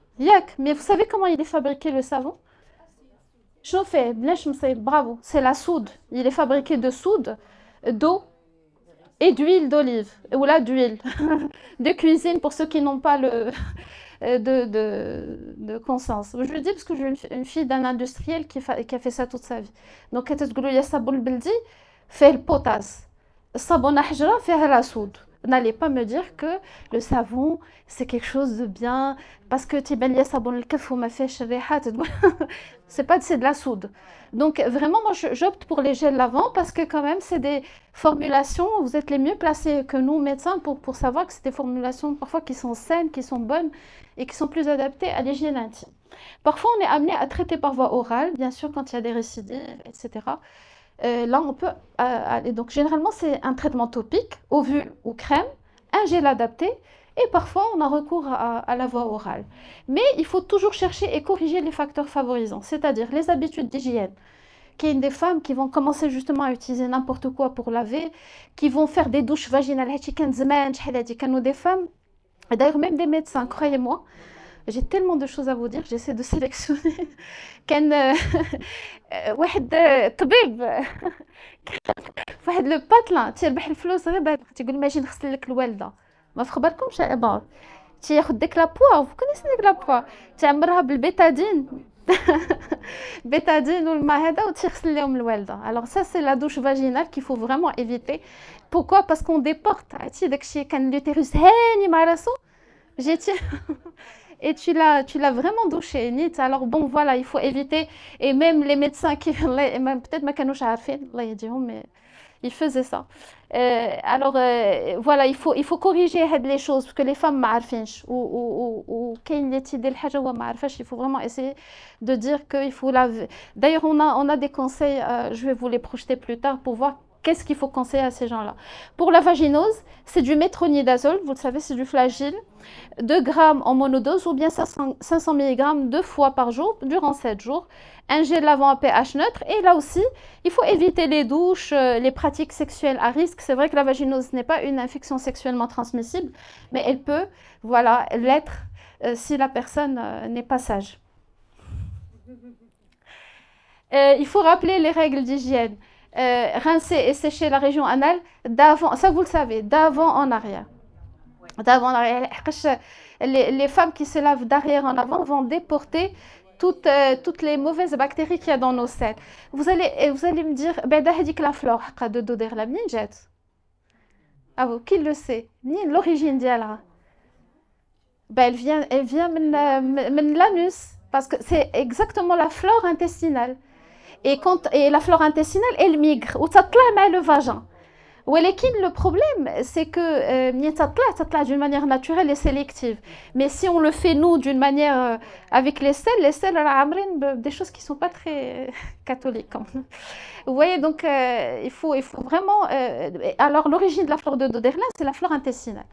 Mais vous savez comment il est fabriqué le savon? Chauffé, bravo, c'est la soude. Il est fabriqué de soude, d'eau et d'huile d'olive, ou là d'huile de cuisine pour ceux qui n'ont pas de conscience. Je le dis parce que j'ai une fille d'un industriel qui a fait ça toute sa vie. Donc, quand tu dis sabon beldi, fait le potasse. Sabon ahjra, fait la soude. N'allez pas me dire que le savon, c'est quelque chose de bien, parce que tu ben sabon le kaf ou ma fait c'est de la soude. Donc vraiment, moi, j'opte pour les gels lavants parce que quand même, c'est des formulations, vous êtes les mieux placés que nous, médecins, pour savoir que c'est des formulations parfois qui sont saines, qui sont bonnes et qui sont plus adaptées à l'hygiène intime. Parfois, on est amené à traiter par voie orale, bien sûr, quand il y a des récidives, etc. Là, on peut aller. Donc, généralement, c'est un traitement topique, ovule ou crème, un gel adapté, et parfois, on a recours à la voie orale. Mais il faut toujours chercher et corriger les facteurs favorisants, c'est-à-dire les habitudes d'hygiène. Qu'il y a des femmes qui vont commencer justement à utiliser n'importe quoi pour laver, qui vont faire des douches vaginales, des femmes, et d'ailleurs même des médecins, croyez-moi. J'ai tellement de choses à vous dire, j'essaie de sélectionner. كان واحد طبيب واحد لو باتلان تيربح الفلوس غير بعد تيقول ماشي نغسل لك الوالده ما في خبركمش بون تياخذ ديك لابوا كونيس ديك لابوا تعمرها بالبيتادين بيتادين والماء هذا وتغسل لهم الوالده. Alors ça c'est la douche vaginale qu'il faut vraiment éviter. Pourquoi? Parce qu'on déporte عرفتي داكشي كان l'utérus هاني مع راسو جيتي et tu l'as vraiment douché, Nit. Alors bon, voilà, il faut éviter. Et même les médecins qui, peut-être ma canouche a fait, Allah yadihom, mais ils faisaient ça. Alors voilà, il faut corriger les choses parce que les femmes ما عارفينش ou كاين اللي تيدير الحاجة هو ما عارفاش. Il faut vraiment essayer de dire qu'il faut la. D'ailleurs, on a des conseils, je vais vous les projeter plus tard pour voir qu'est-ce qu'il faut conseiller à ces gens-là. Pour la vaginose, c'est du métronidazole, vous le savez, c'est du flagile, 2 grammes en monodose ou bien 500 mg 2 fois par jour durant 7 jours. Un gel lavant à pH neutre. Et là aussi, il faut éviter les douches, les pratiques sexuelles à risque. C'est vrai que la vaginose n'est pas une infection sexuellement transmissible, mais elle peut, voilà, l'être si la personne n'est pas sage. Il faut rappeler les règles d'hygiène. Rincer et sécher la région anale d'avant, ça vous le savez, d'avant en arrière. D'avant en arrière. Les femmes qui se lavent d'arrière en avant vont déporter toutes les mauvaises bactéries qu'il y a dans nos selles. Vous allez me dire, la flore de doder la minjet. Ah vous, qui le sait? Ni l'origine d'elle. Elle vient de l'anus, parce que c'est exactement la flore intestinale. Et la flore intestinale, elle migre, ou ça tla le vagin. Le problème, c'est que ça tla d'une manière naturelle et sélective. Mais si on le fait nous d'une manière avec les selles des choses qui ne sont pas très catholiques. Vous voyez, donc il faut vraiment. Alors l'origine de la flore de Doderlin, c'est la flore intestinale.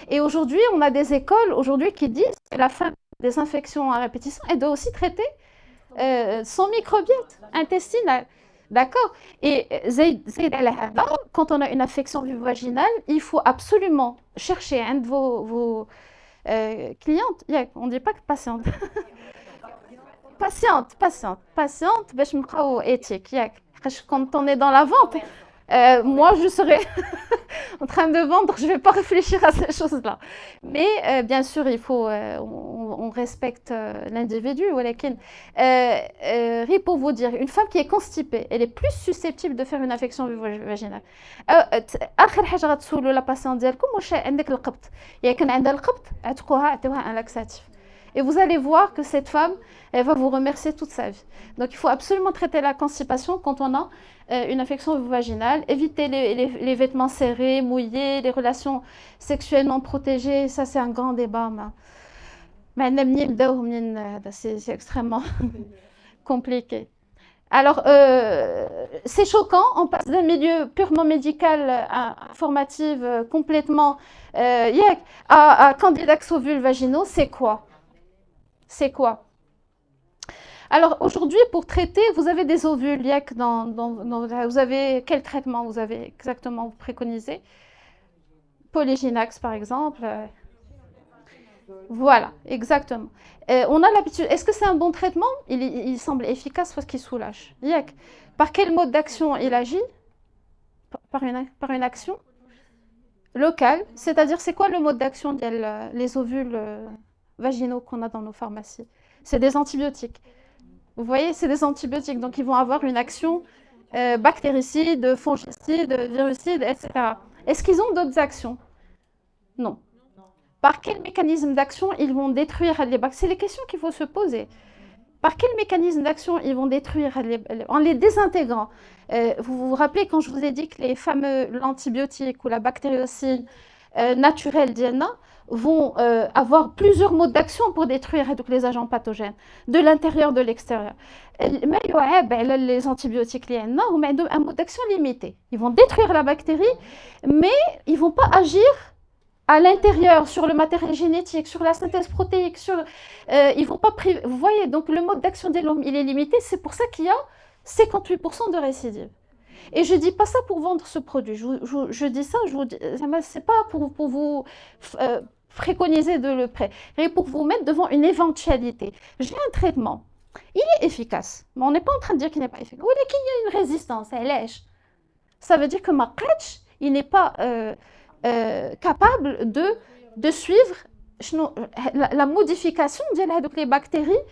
Et aujourd'hui, on a des écoles qui disent que la femme des infections à répétition, elle doit aussi traiter son microbiote intestinal. D'accord? Et quand on a une infection vaginale, il faut absolument chercher un de vos clientes, on ne dit pas que patiente, patiente, éthique. Quand on est dans la vente, moi je serais en train de vendre, je ne vais pas réfléchir à ces choses-là. Mais bien sûr, il faut, on respecte l'individu. Pour vous dire, une femme qui est constipée, elle est plus susceptible de faire une infection vaginale. آخر حاجة غتسولوا la patiente ديالكم واش عندك القبط. يكون عندها القبط عطوها un laxatif. Et vous allez voir que cette femme, elle va vous remercier toute sa vie. Donc il faut absolument traiter la constipation quand on a une infection vaginale. Éviter les vêtements serrés, mouillés, les relations sexuellement protégées. Ça, c'est un grand débat. C'est extrêmement compliqué. Alors, c'est choquant. On passe d'un milieu purement médical, informatif, complètement à candidax ovules vaginaux. C'est quoi? C'est quoi? Alors aujourd'hui, pour traiter, vous avez des ovules, vous avez quel traitement vous avez exactement préconisé? Polyginax par exemple. Voilà, exactement. On a l'habitude. Est-ce que c'est un bon traitement? Il semble efficace parce qu'il soulage. Par quel mode d'action il agit? Par une action locale. C'est-à-dire, c'est quoi le mode d'action des ovules vaginaux qu'on a dans nos pharmacies? C'est des antibiotiques. Vous voyez, c'est des antibiotiques, donc ils vont avoir une action bactéricide, fongicide, virucide, etc. Est-ce qu'ils ont d'autres actions? Non. Par quel mécanisme d'action ils vont détruire les bactéries? C'est les questions qu'il faut se poser. Par quel mécanisme d'action ils vont détruire en les désintégrant? Vous vous rappelez quand je vous ai dit que les fameux l'antibiotique ou la bactériocine naturelle d'INA vont avoir plusieurs modes d'action pour détruire les agents pathogènes de l'intérieur, de l'extérieur. Les antibiotiques ont un mode d'action limité. Ils vont détruire la bactérie, mais ils ne vont pas agir à l'intérieur, sur le matériel génétique, sur la synthèse protéique, ils vont pas vous voyez, donc le mode d'action de l'homme, il est limité, c'est pour ça qu'il y a 58% de récidive. Et je ne dis pas ça pour vendre ce produit, je dis ça, c'est pas pour vous préconiser de le prêt, mais pour vous mettre devant une éventualité. J'ai un traitement, il est efficace, mais on n'est pas en train de dire qu'il n'est pas efficace. Il y a une résistance, elle lèche. Ça veut dire que ma catch, il n'est pas capable de suivre la modification des bactéries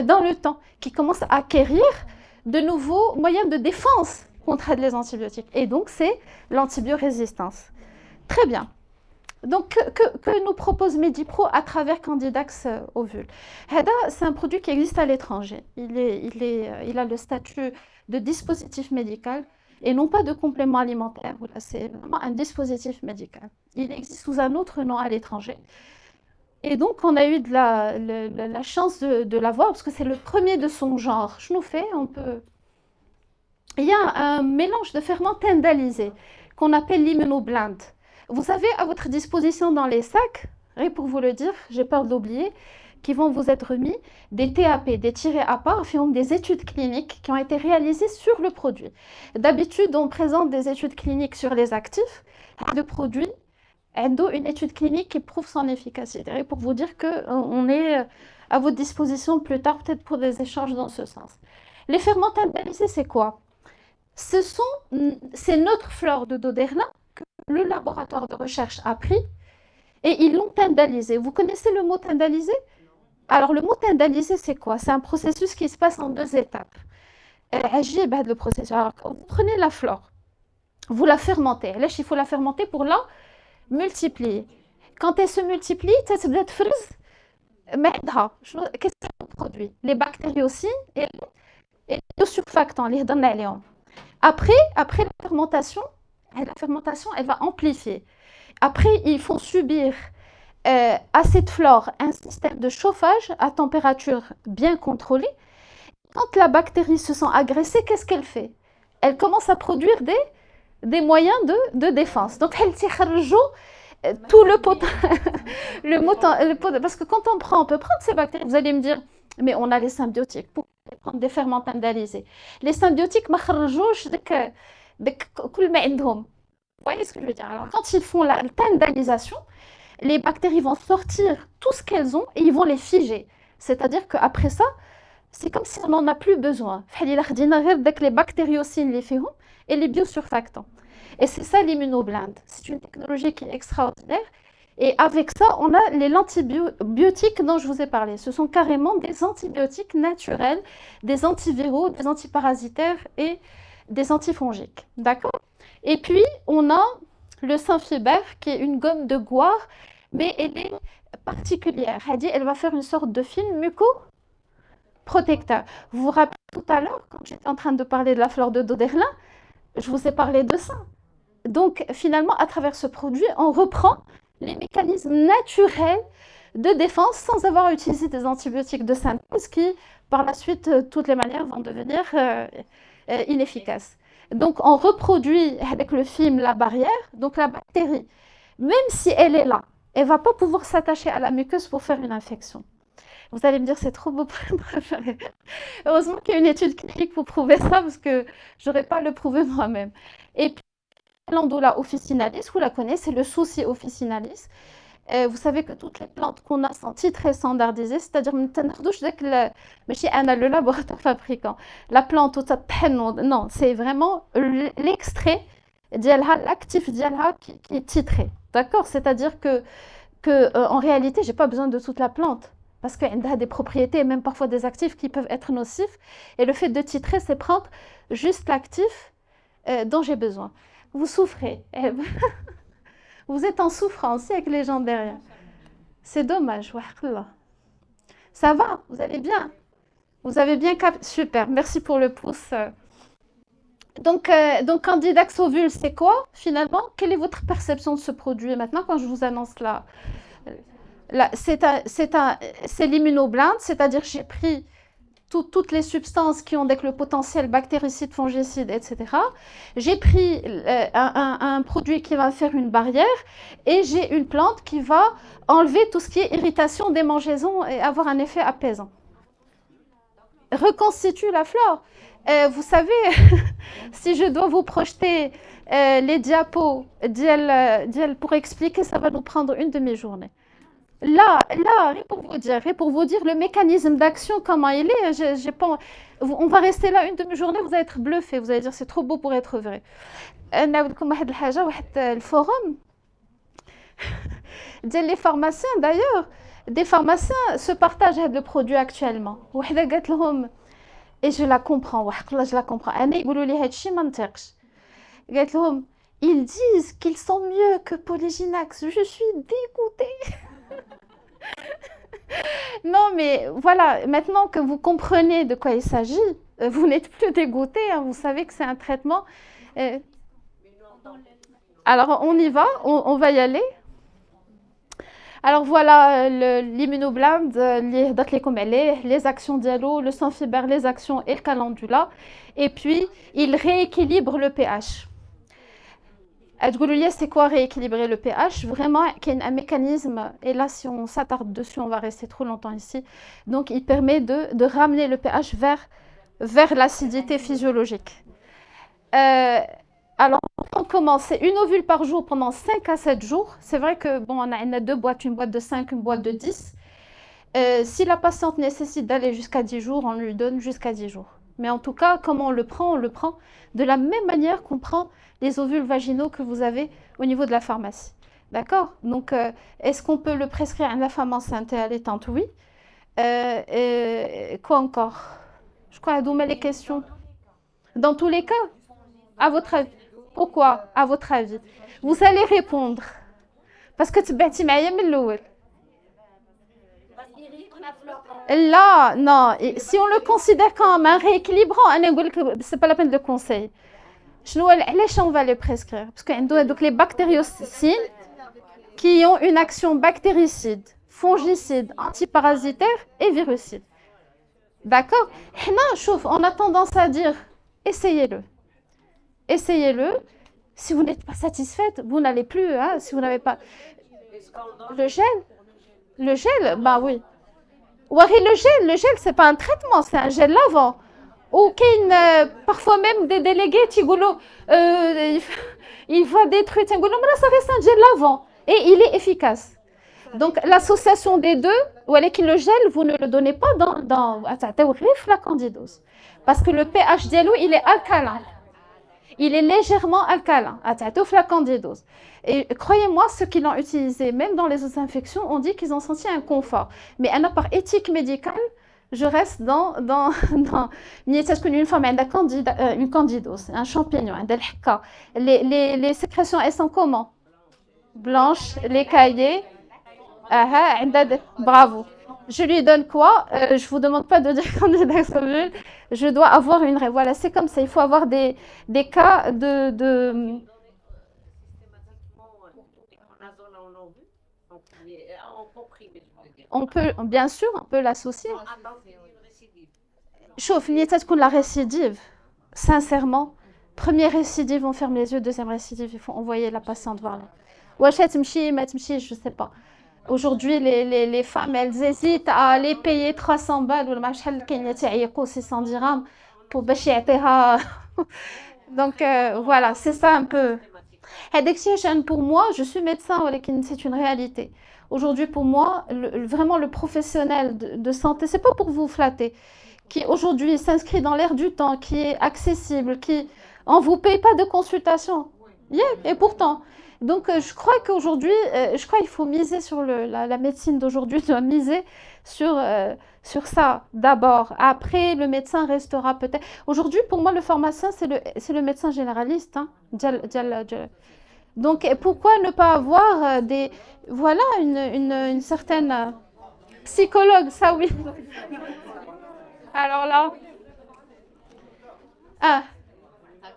dans le temps, qui commencent à acquérir de nouveaux moyens de défense contre les antibiotiques. Et donc, c'est l'antibiorésistance. Très bien. Donc, que nous propose Medipro à travers Candidax Ovule? C'est un produit qui existe à l'étranger. Il a le statut de dispositif médical et non pas de complément alimentaire. Voilà, c'est vraiment un dispositif médical. Il existe sous un autre nom à l'étranger. Et donc, on a eu la chance de l'avoir parce que c'est le premier de son genre. Je nous fais, on peut. Il y a un mélange de ferments tendalisés qu'on appelle l'immunoblend. Vous avez à votre disposition dans les sacs, et pour vous le dire, j'ai peur de l'oublier, qui vont vous être remis des TAP, des tirés à part, des études cliniques qui ont été réalisées sur le produit. D'habitude, on présente des études cliniques sur les actifs. Le produit a une étude clinique qui prouve son efficacité. Et pour vous dire qu'on est à votre disposition plus tard, peut-être pour des échanges dans ce sens. Les ferments tendalisés, c'est quoi? C'est notre flore de Doderna que le laboratoire de recherche a pris et ils l'ont tendalisé. Vous connaissez le mot tendalisé? Alors, le mot tendalisé, c'est quoi? C'est un processus qui se passe en 2 étapes. Le processus. Alors, vous prenez la flore, vous la fermentez. Là, il faut la fermenter pour la multiplier. Quand elle se multiplie, ça se fait frise. Qu'est-ce que ça produit? Les bactéries aussi et les surfactants, les données. Après la fermentation, elle va amplifier. Après, ils font subir à cette flore un système de chauffage à température bien contrôlée. Quand la bactérie se sent agressée, qu'est-ce qu'elle fait? Elle commence à produire des moyens de défense. Donc, elle tire tout le pot. Parce que quand on peut prendre ces bactéries, vous allez me dire, mais on a les symbiotiques pour prendre des ferments tendalisés. Les symbiotiques, ma kharjouch كل ما عندهم. Vous voyez ce que je veux dire? Alors, quand ils font la tendalisation, les bactéries vont sortir tout ce qu'elles ont et ils vont les figer. C'est-à-dire qu'après ça, c'est comme si on n'en a plus besoin. Les bactériocides les feront et les biosurfactants. Et c'est ça l'immunoblend. C'est une technologie qui est extraordinaire. Et avec ça, on a les antibiotiques dont je vous ai parlé. Ce sont carrément des antibiotiques naturels, des antiviraux, des antiparasitaires et des antifongiques. D'accord? Et puis, on a le Saint-Fiber, qui est une gomme de goire, mais elle est particulière. Elle va faire une sorte de film muco-protecteur. Vous vous rappelez tout à l'heure, quand j'étais en train de parler de la flore de Doderlin, je vous ai parlé de ça. Donc, finalement, à travers ce produit, on reprend les mécanismes naturels de défense sans avoir utilisé des antibiotiques de synthèse qui, par la suite, de toutes les manières, vont devenir inefficaces. Donc, on reproduit avec le film la barrière. Donc, la bactérie, même si elle est là, elle ne va pas pouvoir s'attacher à la muqueuse pour faire une infection. Vous allez me dire, c'est trop beau pour me préférer. Heureusement qu'il y a une étude clinique pour prouver ça, parce que je n'aurais pas le prouver moi-même. Et puis, Calendula officinalis, vous la connaissez, c'est le Souci officinalis. Vous savez que toutes les plantes qu'on a sont titrées standardisées, c'est-à-dire que le laboratoire fabricant. La plante, non, c'est vraiment l'extrait, l'actif qui est titré. D'accord? C'est-à-dire que en réalité, je n'ai pas besoin de toute la plante. Parce qu'elle a des propriétés et même parfois des actifs qui peuvent être nocifs. Et le fait de titrer, c'est prendre juste l'actif dont j'ai besoin. Vous souffrez. Vous êtes en souffrance avec les gens derrière. C'est dommage. Ça va, vous allez bien. Vous avez bien capté. Super, merci pour le pouce. Donc Candidax Ovule, c'est quoi finalement? Quelle est votre perception de ce produit maintenant quand je vous annonce là? C'est l'immunoblend, c'est-à-dire que j'ai pris toutes les substances qui ont le potentiel bactéricide, fongicide, etc. J'ai pris un produit qui va faire une barrière et j'ai une plante qui va enlever tout ce qui est irritation, démangeaison et avoir un effet apaisant. Reconstitue la flore. Vous savez, si je dois vous projeter les diapos pour expliquer, ça va nous prendre une demi-journée. Là, pour vous dire le mécanisme d'action, comment il est, on va rester là une demi-journée, vous allez être bluffé, vous allez dire c'est trop beau pour être vrai. Le forum, les pharmaciens d'ailleurs, des pharmaciens se partagent le produit actuellement. Et je la comprends, je la comprends. أنا يقولوا لي هادشي ما نطيقش. قالت لهم Ils disent qu'ils sont mieux que Polyginax. Je suis dégoûtée. Non, mais voilà, maintenant que vous comprenez de quoi il s'agit, vous n'êtes plus dégoûté, hein, vous savez que c'est un traitement. euh, alors, on y va, on va y aller. Alors voilà l'immunoblinde, les actions diallo, le sanfibère, les actions et le calendula. Et puis, il rééquilibre le pH. C'est quoi rééquilibrer le pH? Vraiment, il y a un mécanisme, et là, si on s'attarde dessus, on va rester trop longtemps ici. Donc, il permet de ramener le pH vers l'acidité physiologique. Euh, alors, on commence, c'est une ovule par jour pendant 5 à 7 jours. C'est vrai que, bon, on a deux boîtes, une boîte de 5, une boîte de 10. Si la patiente nécessite d'aller jusqu'à 10 jours, on lui donne jusqu'à 10 jours. Mais en tout cas, comment on le prend? On le prend de la même manière qu'on prend les ovules vaginaux que vous avez au niveau de la pharmacie. D'accord? Donc, est-ce qu'on peut le prescrire à la femme enceinte et allaitante? Oui. Quoi encore? Je crois à les questions. Dans tous les cas, à votre avis. Pourquoi? À votre avis. Vous allez répondre. Parce que tu bâtis ma يم Là, non. Et si on le considère comme un rééquilibrant, c'est pas la peine de le conseiller. علاش on va le prescrire? Parce qu'il y a donc les bactériocides qui ont une action bactéricide, fongicide, antiparasitaire et virucide. D'accord? On a tendance à dire essayez-le. Essayez-le. Si vous n'êtes pas satisfaite, vous n'allez plus. Hein, si vous n'avez pas. Le gel, bah oui. Ouais, le gel, c'est pas un traitement, c'est un gel lavant. Ou parfois même des délégués, il va des trucs, mais ça reste un gel lavant. Et il est efficace. Donc, l'association des deux, ou le gel, vous ne le donnez pas dans la candidose. Parce que le pH diallo, il est alcalin. Il est légèrement alcalin. La candidose. Et croyez-moi, ceux qui l'ont utilisé, même dans les autres infections, on dit qu'ils ont senti un confort. Mais par éthique médicale, je reste dans une femme a une candidose, un champignon, les sécrétions, elles sont comment? Blanches, les cahiers. Bravo. Je lui donne quoi? Je vous demande pas de dire candidat ovule. Je dois avoir une... Voilà, c'est comme ça. Il faut avoir des cas de... On peut, bien sûr, on peut l'associer. Chauffe, la récidive. Sincèrement, première récidive, on ferme les yeux. Deuxième récidive, il faut envoyer la patiente voir là. Je sais pas. Aujourd'hui, les femmes, elles hésitent à aller payer 300 balles ou 600 dirhams pour Donc, voilà, c'est ça un peu. Pour moi, je suis médecin, c'est une réalité. Aujourd'hui, pour moi, vraiment le professionnel de santé, c'est pas pour vous flatter, qui aujourd'hui s'inscrit dans l'air du temps, qui est accessible, on vous paye pas de consultation. Yeah, et pourtant. Donc, je crois qu'aujourd'hui, il faut miser sur la médecine d'aujourd'hui, doit miser sur ça d'abord. Après, le médecin restera peut-être. Aujourd'hui, pour moi, le pharmacien, c'est le médecin généraliste. Hein. Donc, pourquoi ne pas avoir voilà, une certaine psychologue, ça oui. Alors là, ah,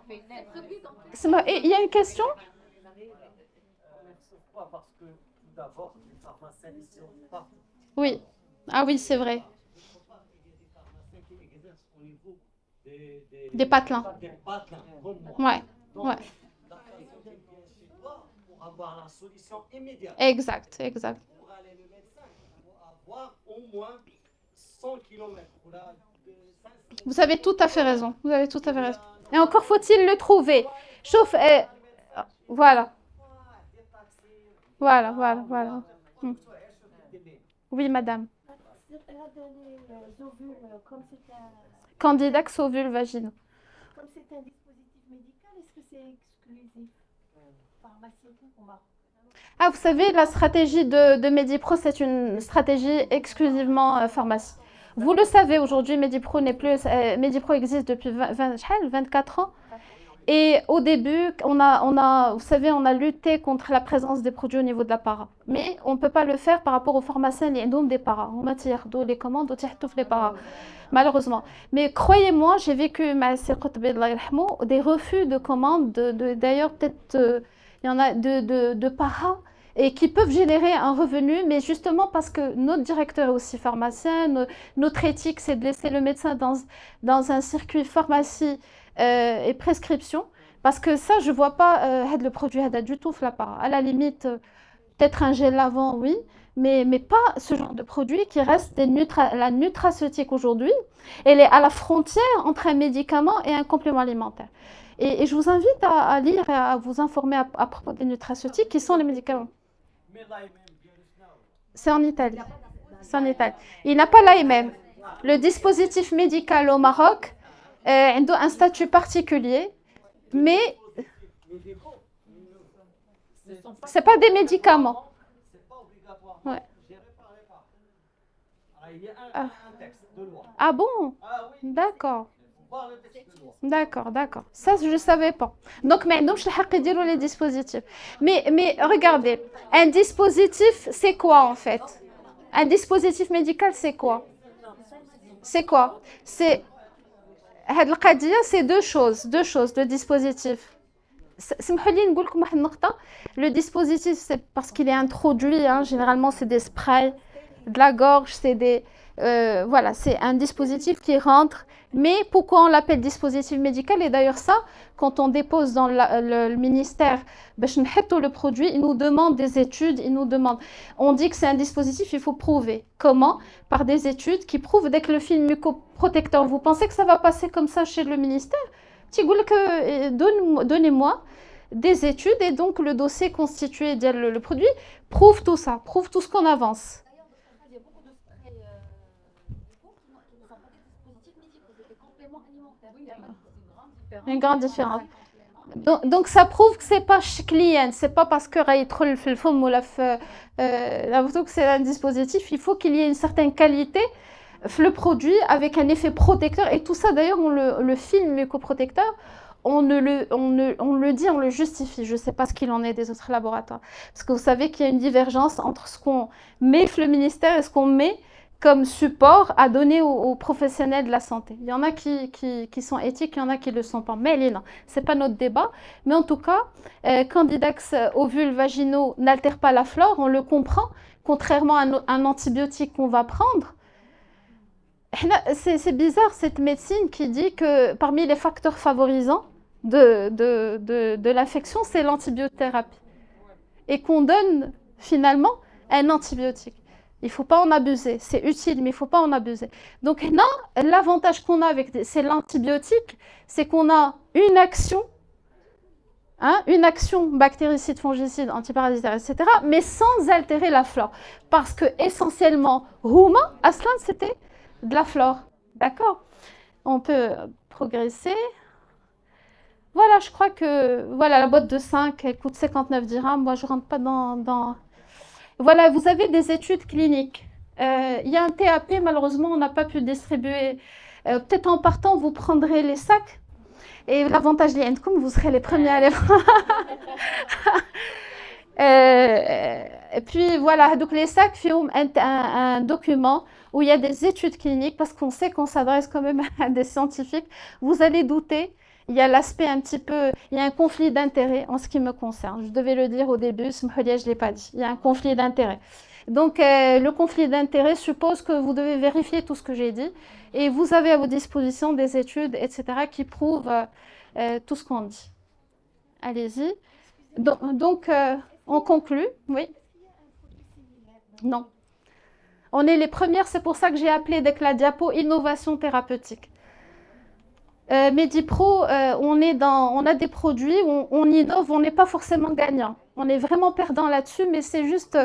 il y a une question? Oui. Ah oui, c'est vrai. Des patelins. Ouais, ouais. Exact, exact. Vous avez tout à fait raison. Vous avez tout à fait raison. Et encore faut-il le trouver. Chauffe. Voilà. Voilà, voilà, voilà. Hmm. Oui, madame. Candidax ovules vaginaux. Comme c'est un dispositif médical, est-ce que c'est exclusif pharmaceutique ou pas? Ah, vous savez, la stratégie de Medipro, c'est une stratégie exclusivement pharmacie. Vous le savez, aujourd'hui, Medipro n'est plus. Medipro existe depuis 24 ans. Et au début, vous savez, on a lutté contre la présence des produits au niveau de la para. Mais on ne peut pas le faire par rapport aux pharmaciens qui ont des para. On matière d'eau, les commandes, les para, malheureusement. Mais croyez-moi, j'ai vécu des refus de commandes, d'ailleurs, peut-être, il y en a de para, et qui peuvent générer un revenu, mais justement parce que notre directeur est aussi pharmacien, notre éthique, c'est de laisser le médecin dans un circuit pharmacie et prescription, parce que ça, je ne vois pas le produit du tout, à la limite, peut-être un gel lavant, oui, mais pas ce genre de produit qui reste la nutraceutique aujourd'hui. Elle est à la frontière entre un médicament et un complément alimentaire. Et je vous invite à lire et à vous informer à propos des nutraceutiques qui sont les médicaments. C'est en Italie. C'est en Italie. Il n'a pas l'AMM. Le dispositif médical au Maroc a un statut particulier, mais c'est pas des médicaments. Ouais. Ah bon? D'accord. D'accord, d'accord. Ça, je ne savais pas. Donc, mais donc, je vais les dispositifs. Mais regardez, un dispositif, c'est quoi en fait? Un dispositif médical, c'est quoi? C'est quoi? C'est deux choses, le dispositif. Le dispositif, c'est parce qu'il est introduit, hein, généralement, c'est des sprays, de la gorge, voilà, c'est un dispositif qui rentre. Mais pourquoi on l'appelle dispositif médical? Et d'ailleurs ça, quand on dépose dans le ministère le produit, il nous demande des études, on dit que c'est un dispositif, il faut prouver. Comment? Par des études qui prouvent dès que le film mucoprotecteur, vous pensez que ça va passer comme ça chez le ministère? Donnez-moi des études et donc le dossier constitué le produit prouve tout ça, prouve tout ce qu'on avance. Une grande différence. Donc ça prouve que c'est pas client, c'est pas parce que le foam ou que c'est un dispositif, il faut qu'il y ait une certaine qualité le produit avec un effet protecteur et tout ça d'ailleurs le film mucoprotecteur on le dit, on le justifie. Je ne sais pas ce qu'il en est des autres laboratoires. Parce que vous savez qu'il y a une divergence entre ce qu'on met le ministère et ce qu'on met comme support à donner aux professionnels de la santé. Il y en a qui sont éthiques, il y en a qui ne le sont pas. Mais ce n'est pas notre débat. Mais en tout cas, Candidax ovules vaginaux n'altère pas la flore, on le comprend, contrairement à un antibiotique qu'on va prendre. C'est bizarre cette médecine qui dit que parmi les facteurs favorisants de l'infection, c'est l'antibiothérapie. Et qu'on donne finalement un antibiotique. Il ne faut pas en abuser. C'est utile, mais il ne faut pas en abuser. Donc là, l'avantage qu'on a avec c'est l'antibiotique, c'est qu'on a une action bactéricide, fongicide, antiparasitaire, etc., mais sans altérer la flore. Parce que essentiellement, Houma, Aslan, c'était de la flore. D'accord? On peut progresser. Voilà, je crois que voilà, la boîte de 5, elle coûte 59 dirhams. Moi, je ne rentre pas dans... Voilà, vous avez des études cliniques. Il y a un TAP, malheureusement, on n'a pas pu le distribuer. Peut-être en partant, vous prendrez les sacs. Et l'avantage des Handcom, vous serez les premiers à les prendre. Et puis voilà, donc les sacs font un document où il y a des études cliniques, parce qu'on sait qu'on s'adresse quand même à des scientifiques. Vous allez douter, il y a l'aspect un petit peu, il y a un conflit d'intérêt en ce qui me concerne. Je devais le dire au début, je ne l'ai pas dit. Il y a un conflit d'intérêt. Donc le conflit d'intérêt suppose que vous devez vérifier tout ce que j'ai dit et vous avez à vos dispositions des études, etc., qui prouvent tout ce qu'on dit. Allez-y. Donc on conclut, oui. Non. On est les premières, c'est pour ça que j'ai appelé dès que la diapo innovation thérapeutique. Medipro, on a des produits, on innove, on n'est pas forcément gagnant. On est vraiment perdant là-dessus, mais c'est juste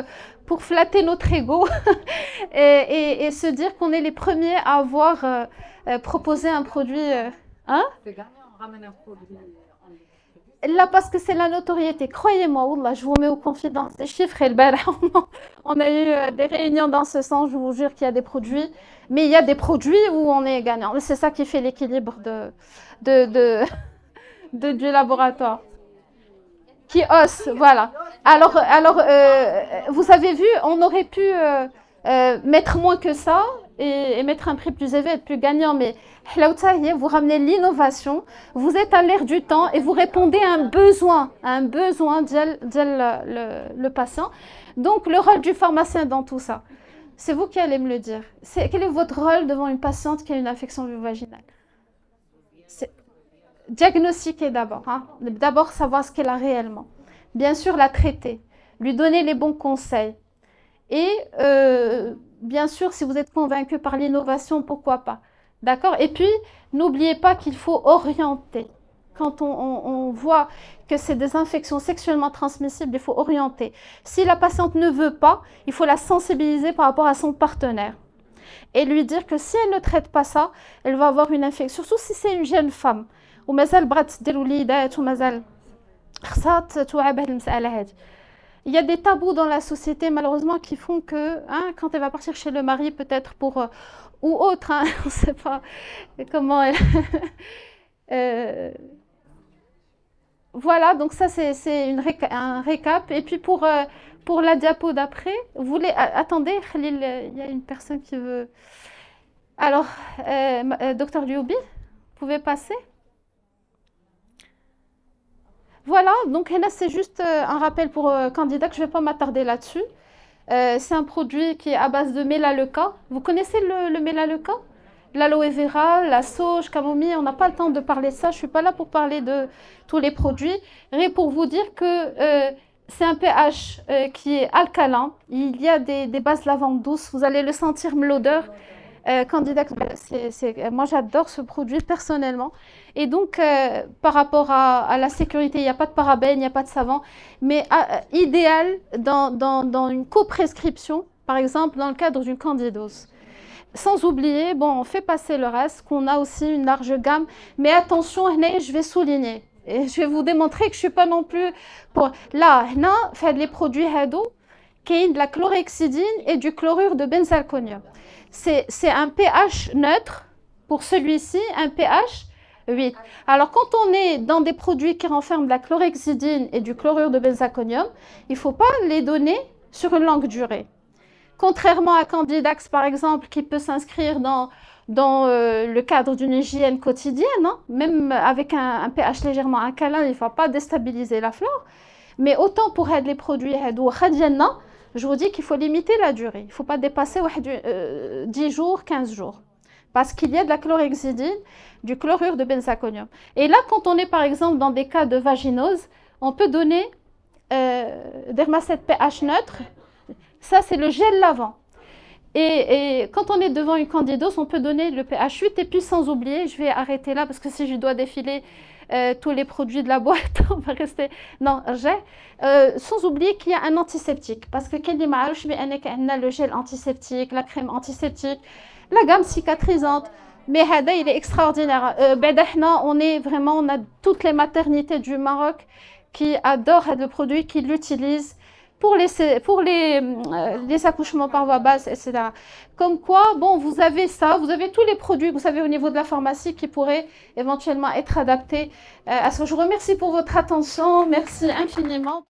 pour flatter notre ego et se dire qu'on est les premiers à avoir proposé un produit. Hein? C'est gagnant, on ramène un produit. Là, parce que c'est la notoriété. Croyez-moi, Wallah, je vous mets aux confidences des chiffres. Et on a eu des réunions dans ce sens. Je vous jure qu'il y a des produits. Mais il y a des produits où on est gagnant. C'est ça qui fait l'équilibre du laboratoire. Qui ose, voilà. Vous avez vu, on aurait pu mettre moins que ça et mettre un prix plus élevé, être plus gagnant, mais vous ramenez l'innovation, vous êtes à l'ère du temps et vous répondez à un besoin le patient. Donc, le rôle du pharmacien dans tout ça, c'est vous qui allez me le dire. Quel est votre rôle devant une patiente qui a une infection vaginale? Diagnostiquer d'abord, hein. D'abord savoir ce qu'elle a réellement. Bien sûr, la traiter, lui donner les bons conseils. Et bien sûr, si vous êtes convaincu par l'innovation, pourquoi pas. D'accord? Et puis, n'oubliez pas qu'il faut orienter. Quand on voit que c'est des infections sexuellement transmissibles, il faut orienter. Si la patiente ne veut pas, il faut la sensibiliser par rapport à son partenaire. Et lui dire que si elle ne traite pas ça, elle va avoir une infection. Surtout si c'est une jeune femme. ومازال بغات تدير وليدات ومازال خصها توعى بهذه المسألة هذه. Il y a des tabous dans la société malheureusement qui font que quand elle va partir chez le mari peut-être pour ou autre, hein, on ne sait pas comment elle voilà, donc ça c'est un récap. Et puis pour la diapo d'après, vous voulez attendez, il y a une personne qui veut. Alors docteur Lioubi, vous pouvez passer? Voilà, donc là c'est juste un rappel pour candidat que je ne vais pas m'attarder là-dessus. C'est un produit qui est à base de Melaleuca. Vous connaissez le Melaleuca? L'aloe vera, la sauge, camomille, on n'a pas le temps de parler de ça. Je ne suis pas là pour parler de tous les produits. Rien pour vous dire que c'est un pH qui est alcalin. Il y a des bases lavande douces. Vous allez le sentir, l'odeur. Candidat, moi j'adore ce produit personnellement. Et donc, par rapport à la sécurité, il n'y a pas de parabènes, il n'y a pas de savon. Mais idéal dans une coprescription, par exemple dans le cadre d'une candidose. Sans oublier, bon, on fait passer le reste, qu'on a aussi une large gamme. Mais attention, je vais souligner. Et je vais vous démontrer que je ne suis pas non plus pour... Là, fait les produits Hado, qui est de la chlorhexidine et du chlorure de benzalconium. C'est un pH neutre. Pour celui-ci, un pH 8. Alors, quand on est dans des produits qui renferment de la chlorhexidine et du chlorure de benzalconium, il ne faut pas les donner sur une longue durée. Contrairement à Candidax, par exemple, qui peut s'inscrire dans le cadre d'une hygiène quotidienne, hein, même avec un pH légèrement alcalin, il ne faut pas déstabiliser la flore. Mais autant pour les produits je vous dis qu'il faut limiter la durée. Il ne faut pas dépasser 10 jours, 15 jours. Parce qu'il y a de la chlorhexidine, du chlorure de benzalconium. Et là, quand on est par exemple dans des cas de vaginose, on peut donner Dermacet pH neutre. Ça, c'est le gel lavant. Et quand on est devant une candidose, on peut donner le pH 8. Et puis, sans oublier, je vais arrêter là parce que si je dois défiler tous les produits de la boîte, on va rester... Non, sans oublier qu'il y a un antiseptique. Parce que le gel antiseptique, la crème antiseptique, la gamme cicatrisante. Mais il est extraordinaire. On a toutes les maternités du Maroc qui adorent le produit, qui l'utilisent pour les accouchements par voie basse, etc. Comme quoi, bon, vous avez ça, vous avez tous les produits que vous savez au niveau de la pharmacie qui pourraient éventuellement être adaptés à ce que je vous remercie pour votre attention. Merci infiniment.